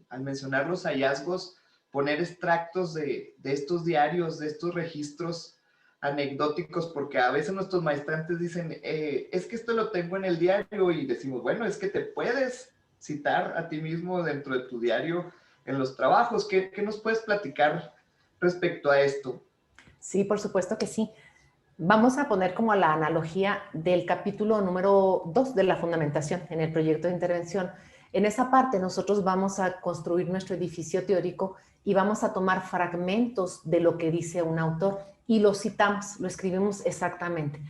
al mencionar los hallazgos, poner extractos de estos diarios, de estos registros anecdóticos? Porque a veces nuestros maestrantes dicen, es que esto lo tengo en el diario, y decimos, bueno, es que te puedes citar a ti mismo dentro de tu diario en los trabajos. ¿Qué nos puedes platicar respecto a esto? Sí, por supuesto que sí. Vamos a poner como la analogía del capítulo número 2 de la fundamentación en el proyecto de intervención. En esa parte nosotros vamos a construir nuestro edificio teórico y vamos a tomar fragmentos de lo que dice un autor y lo citamos, lo escribimos exactamente.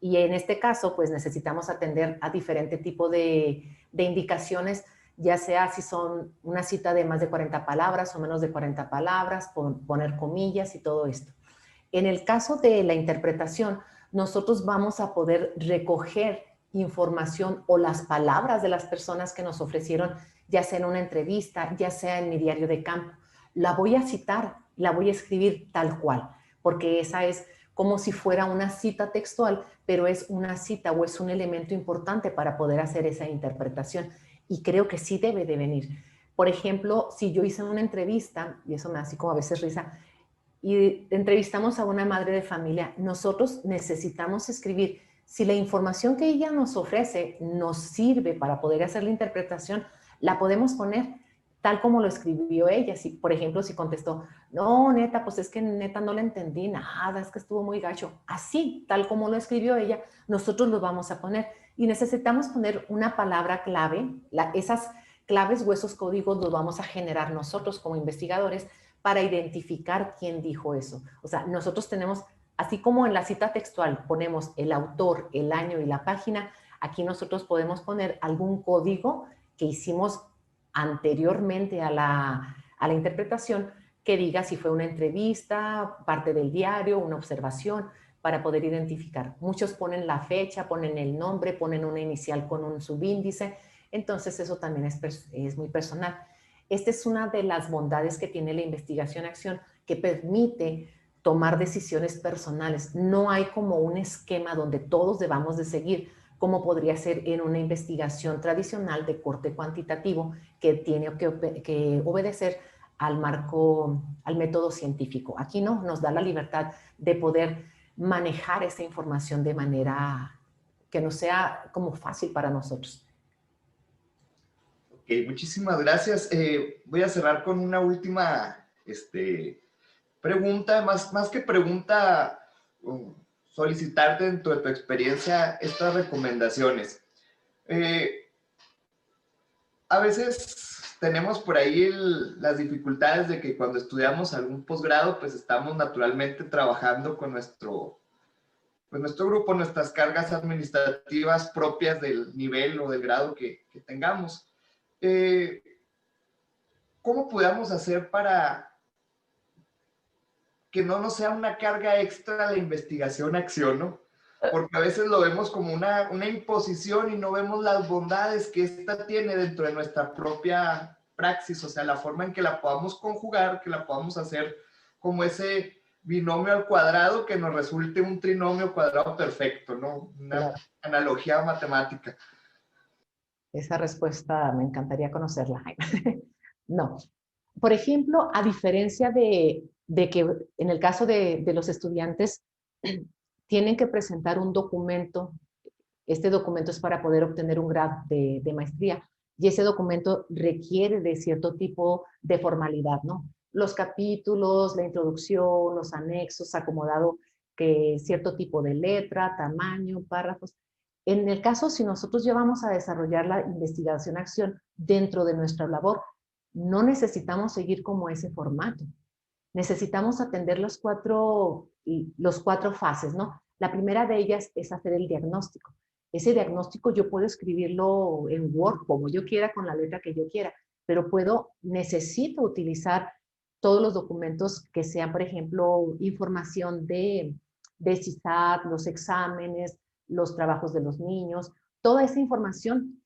Y en este caso, pues necesitamos atender a diferente tipo de indicaciones, ya sea si son una cita de más de 40 palabras o menos de 40 palabras, poner comillas y todo esto. En el caso de la interpretación, nosotros vamos a poder recoger información o las palabras de las personas que nos ofrecieron, ya sea en una entrevista, ya sea en mi diario de campo. La voy a citar, la voy a escribir tal cual, porque esa es como si fuera una cita textual, pero es una cita o es un elemento importante para poder hacer esa interpretación. Y creo que sí debe de venir. Por ejemplo, si yo hice una entrevista, y eso me hace como a veces risa, y entrevistamos a una madre de familia, nosotros necesitamos escribir. Si la información que ella nos ofrece nos sirve para poder hacer la interpretación, la podemos poner tal como lo escribió ella. Si, por ejemplo, si contestó, no, neta, pues es que neta no le entendí nada, es que estuvo muy gacho. Así, tal como lo escribió ella, nosotros lo vamos a poner. Y necesitamos poner una palabra clave, esas claves, huesos, códigos los vamos a generar nosotros como investigadores para identificar quién dijo eso. O sea, nosotros tenemos, así como en la cita textual ponemos el autor, el año y la página, aquí nosotros podemos poner algún código que hicimos anteriormente a la interpretación que diga si fue una entrevista, parte del diario, una observación, para poder identificar. Muchos ponen la fecha, ponen el nombre, ponen una inicial con un subíndice, entonces eso también es muy personal. Esta es una de las bondades que tiene la investigación-acción, que permite tomar decisiones personales. No hay como un esquema donde todos debamos de seguir, como podría ser en una investigación tradicional de corte cuantitativo que tiene que obedecer al marco, al método científico. Aquí no, nos da la libertad de poder manejar esa información de manera que no sea como fácil para nosotros. Ok, muchísimas gracias. Voy a cerrar con una última pregunta, más que pregunta, solicitar dentro de tu experiencia estas recomendaciones. A veces tenemos por ahí las dificultades de que cuando estudiamos algún posgrado, pues estamos naturalmente trabajando con nuestro grupo, nuestras cargas administrativas propias del nivel o del grado que tengamos. ¿Cómo podemos hacer para que no nos sea una carga extra la investigación-acción, ¿no? Porque a veces lo vemos como una imposición y no vemos las bondades que esta tiene dentro de nuestra propia praxis, o sea, la forma en que la podamos conjugar, que la podamos hacer como ese binomio al cuadrado que nos resulte un trinomio cuadrado perfecto, ¿no? Una analogía matemática. Esa respuesta me encantaría conocerla. No. Por ejemplo, a diferencia de que en el caso de los estudiantes tienen que presentar un documento, este documento es para poder obtener un grado de maestría y ese documento requiere de cierto tipo de formalidad, ¿no? Los capítulos, la introducción, los anexos, acomodado que cierto tipo de letra, tamaño, párrafos. En el caso, si nosotros llevamos a desarrollar la investigación-acción dentro de nuestra labor, no necesitamos seguir como ese formato. Necesitamos atender los cuatro fases, ¿no? La primera de ellas es hacer el diagnóstico. Ese diagnóstico yo puedo escribirlo en Word como yo quiera, con la letra que yo quiera, pero necesito utilizar todos los documentos que sean, por ejemplo, información de CISAT, los exámenes, los trabajos de los niños, toda esa información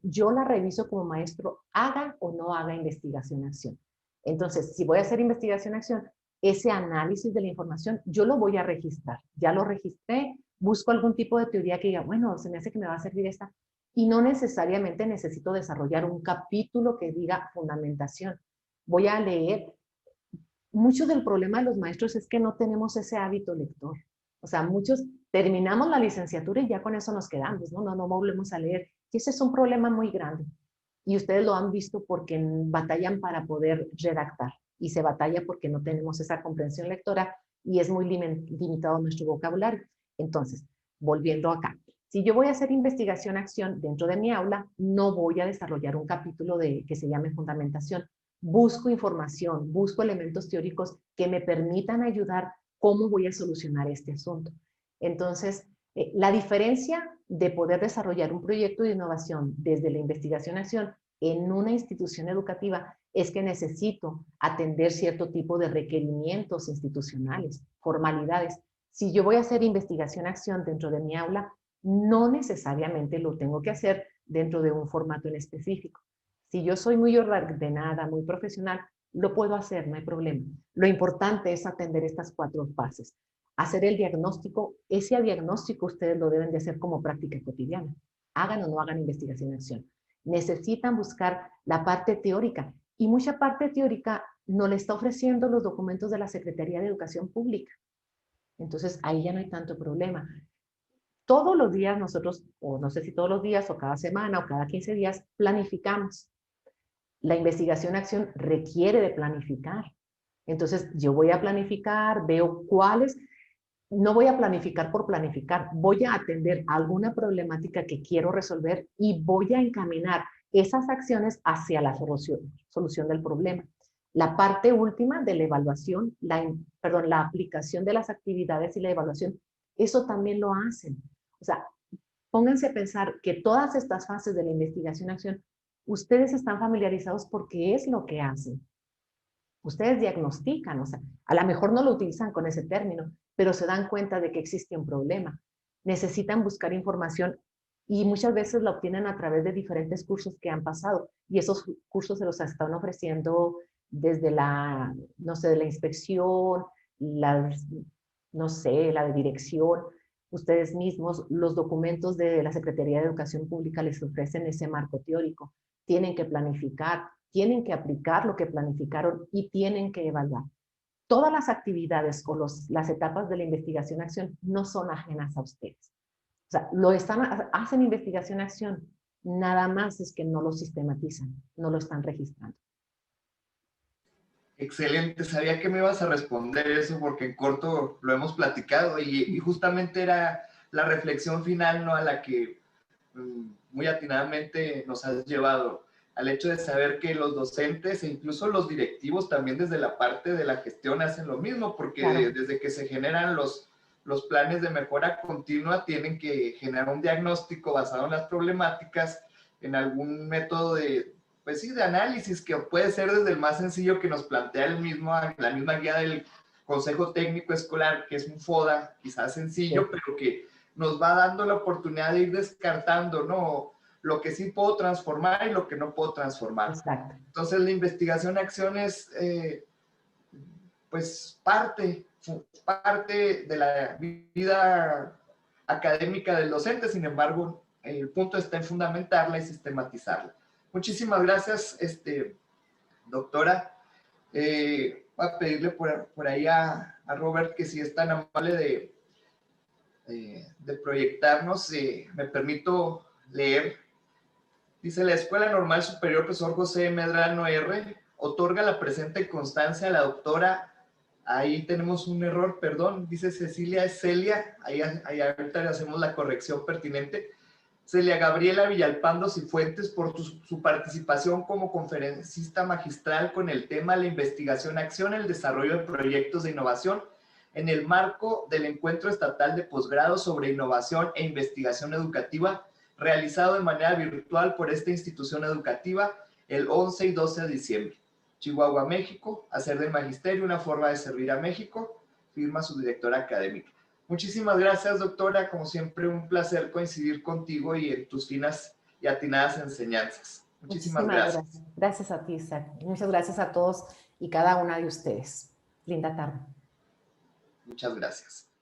yo la reviso como maestro, haga o no haga investigación-acción. Entonces, si voy a hacer investigación-acción, ese análisis de la información, yo lo voy a registrar. Ya lo registré, busco algún tipo de teoría que diga, bueno, se me hace que me va a servir esta. Y no necesariamente necesito desarrollar un capítulo que diga fundamentación. Voy a leer. Mucho del problema de los maestros es que no tenemos ese hábito lector. O sea, muchos terminamos la licenciatura y ya con eso nos quedamos, ¿no? No volvemos a leer. Y ese es un problema muy grande. Y ustedes lo han visto porque batallan para poder redactar. Y se batalla porque no tenemos esa comprensión lectora y es muy limitado nuestro vocabulario. Entonces, volviendo acá. Si yo voy a hacer investigación-acción dentro de mi aula, no voy a desarrollar un capítulo que se llame fundamentación. Busco información, busco elementos teóricos que me permitan ayudar cómo voy a solucionar este asunto. Entonces, la diferencia de poder desarrollar un proyecto de innovación desde la investigación-acción en una institución educativa es que necesito atender cierto tipo de requerimientos institucionales, formalidades. Si yo voy a hacer investigación-acción dentro de mi aula, no necesariamente lo tengo que hacer dentro de un formato en específico. Si yo soy muy ordenada, muy profesional, lo puedo hacer, no hay problema. Lo importante es atender estas cuatro fases. Hacer el diagnóstico, ese diagnóstico ustedes lo deben de hacer como práctica cotidiana. Hagan o no hagan investigación-acción. Necesitan buscar la parte teórica y mucha parte teórica no le está ofreciendo los documentos de la Secretaría de Educación Pública. Entonces, ahí ya no hay tanto problema. Todos los días nosotros, o no sé si todos los días, o cada semana, o cada 15 días, planificamos. La investigación-acción requiere de planificar. Entonces, yo voy a planificar, veo cuáles, no voy a planificar por planificar, voy a atender alguna problemática que quiero resolver y voy a encaminar esas acciones hacia la solución del problema. La parte última de la evaluación, la aplicación de las actividades y la evaluación, eso también lo hacen. O sea, pónganse a pensar que todas estas fases de la investigación-acción, ustedes están familiarizados porque es lo que hacen. Ustedes diagnostican, o sea, a lo mejor no lo utilizan con ese término, pero se dan cuenta de que existe un problema. Necesitan buscar información y muchas veces la obtienen a través de diferentes cursos que han pasado. Y esos cursos se los están ofreciendo desde la, no sé, de la inspección, no sé, la de dirección, ustedes mismos, los documentos de la Secretaría de Educación Pública les ofrecen ese marco teórico. Tienen que planificar, tienen que aplicar lo que planificaron y tienen que evaluar. Todas las actividades o las etapas de la investigación-acción no son ajenas a ustedes. O sea, hacen investigación-acción, nada más es que no lo sistematizan, no lo están registrando. Excelente, sabía que me ibas a responder eso porque en corto lo hemos platicado y justamente era la reflexión final, ¿no? A la que muy atinadamente nos has llevado, al hecho de saber que los docentes e incluso los directivos también desde la parte de la gestión hacen lo mismo, porque claro, desde que se generan los planes de mejora continua tienen que generar un diagnóstico basado en las problemáticas, en algún método de, pues sí, de análisis que puede ser desde el más sencillo que nos plantea la misma guía del Consejo Técnico Escolar, que es un FODA, quizás sencillo, sí, pero que nos va dando la oportunidad de ir descartando, ¿no? Lo que sí puedo transformar y lo que no puedo transformar. Exacto. Entonces, la investigación-acción es, pues, parte de la vida académica del docente. Sin embargo, el punto está en fundamentarla y sistematizarla. Muchísimas gracias, doctora. Voy a pedirle por ahí a Robert que si es tan amable de proyectarnos, me permito leer. Dice: la Escuela Normal Superior Profesor José Medrano R. otorga la presente constancia a la doctora, ahí tenemos un error, perdón, dice Cecilia, es Celia, ahí ahorita le hacemos la corrección pertinente, Celia Gabriela Villalpando Cifuentes, por su participación como conferencista magistral con el tema la investigación-acción, el desarrollo de proyectos de innovación en el marco del Encuentro Estatal de Posgrado sobre Innovación e Investigación Educativa, realizado de manera virtual por esta institución educativa el 11 y 12 de diciembre. Chihuahua, México, hacer del magisterio una forma de servir a México, firma su directora académica. Muchísimas gracias, doctora. Como siempre, un placer coincidir contigo y en tus finas y atinadas enseñanzas. Muchísimas gracias. Gracias a ti, Isaac. Muchas gracias a todos y cada una de ustedes. Linda tarde. Muchas gracias.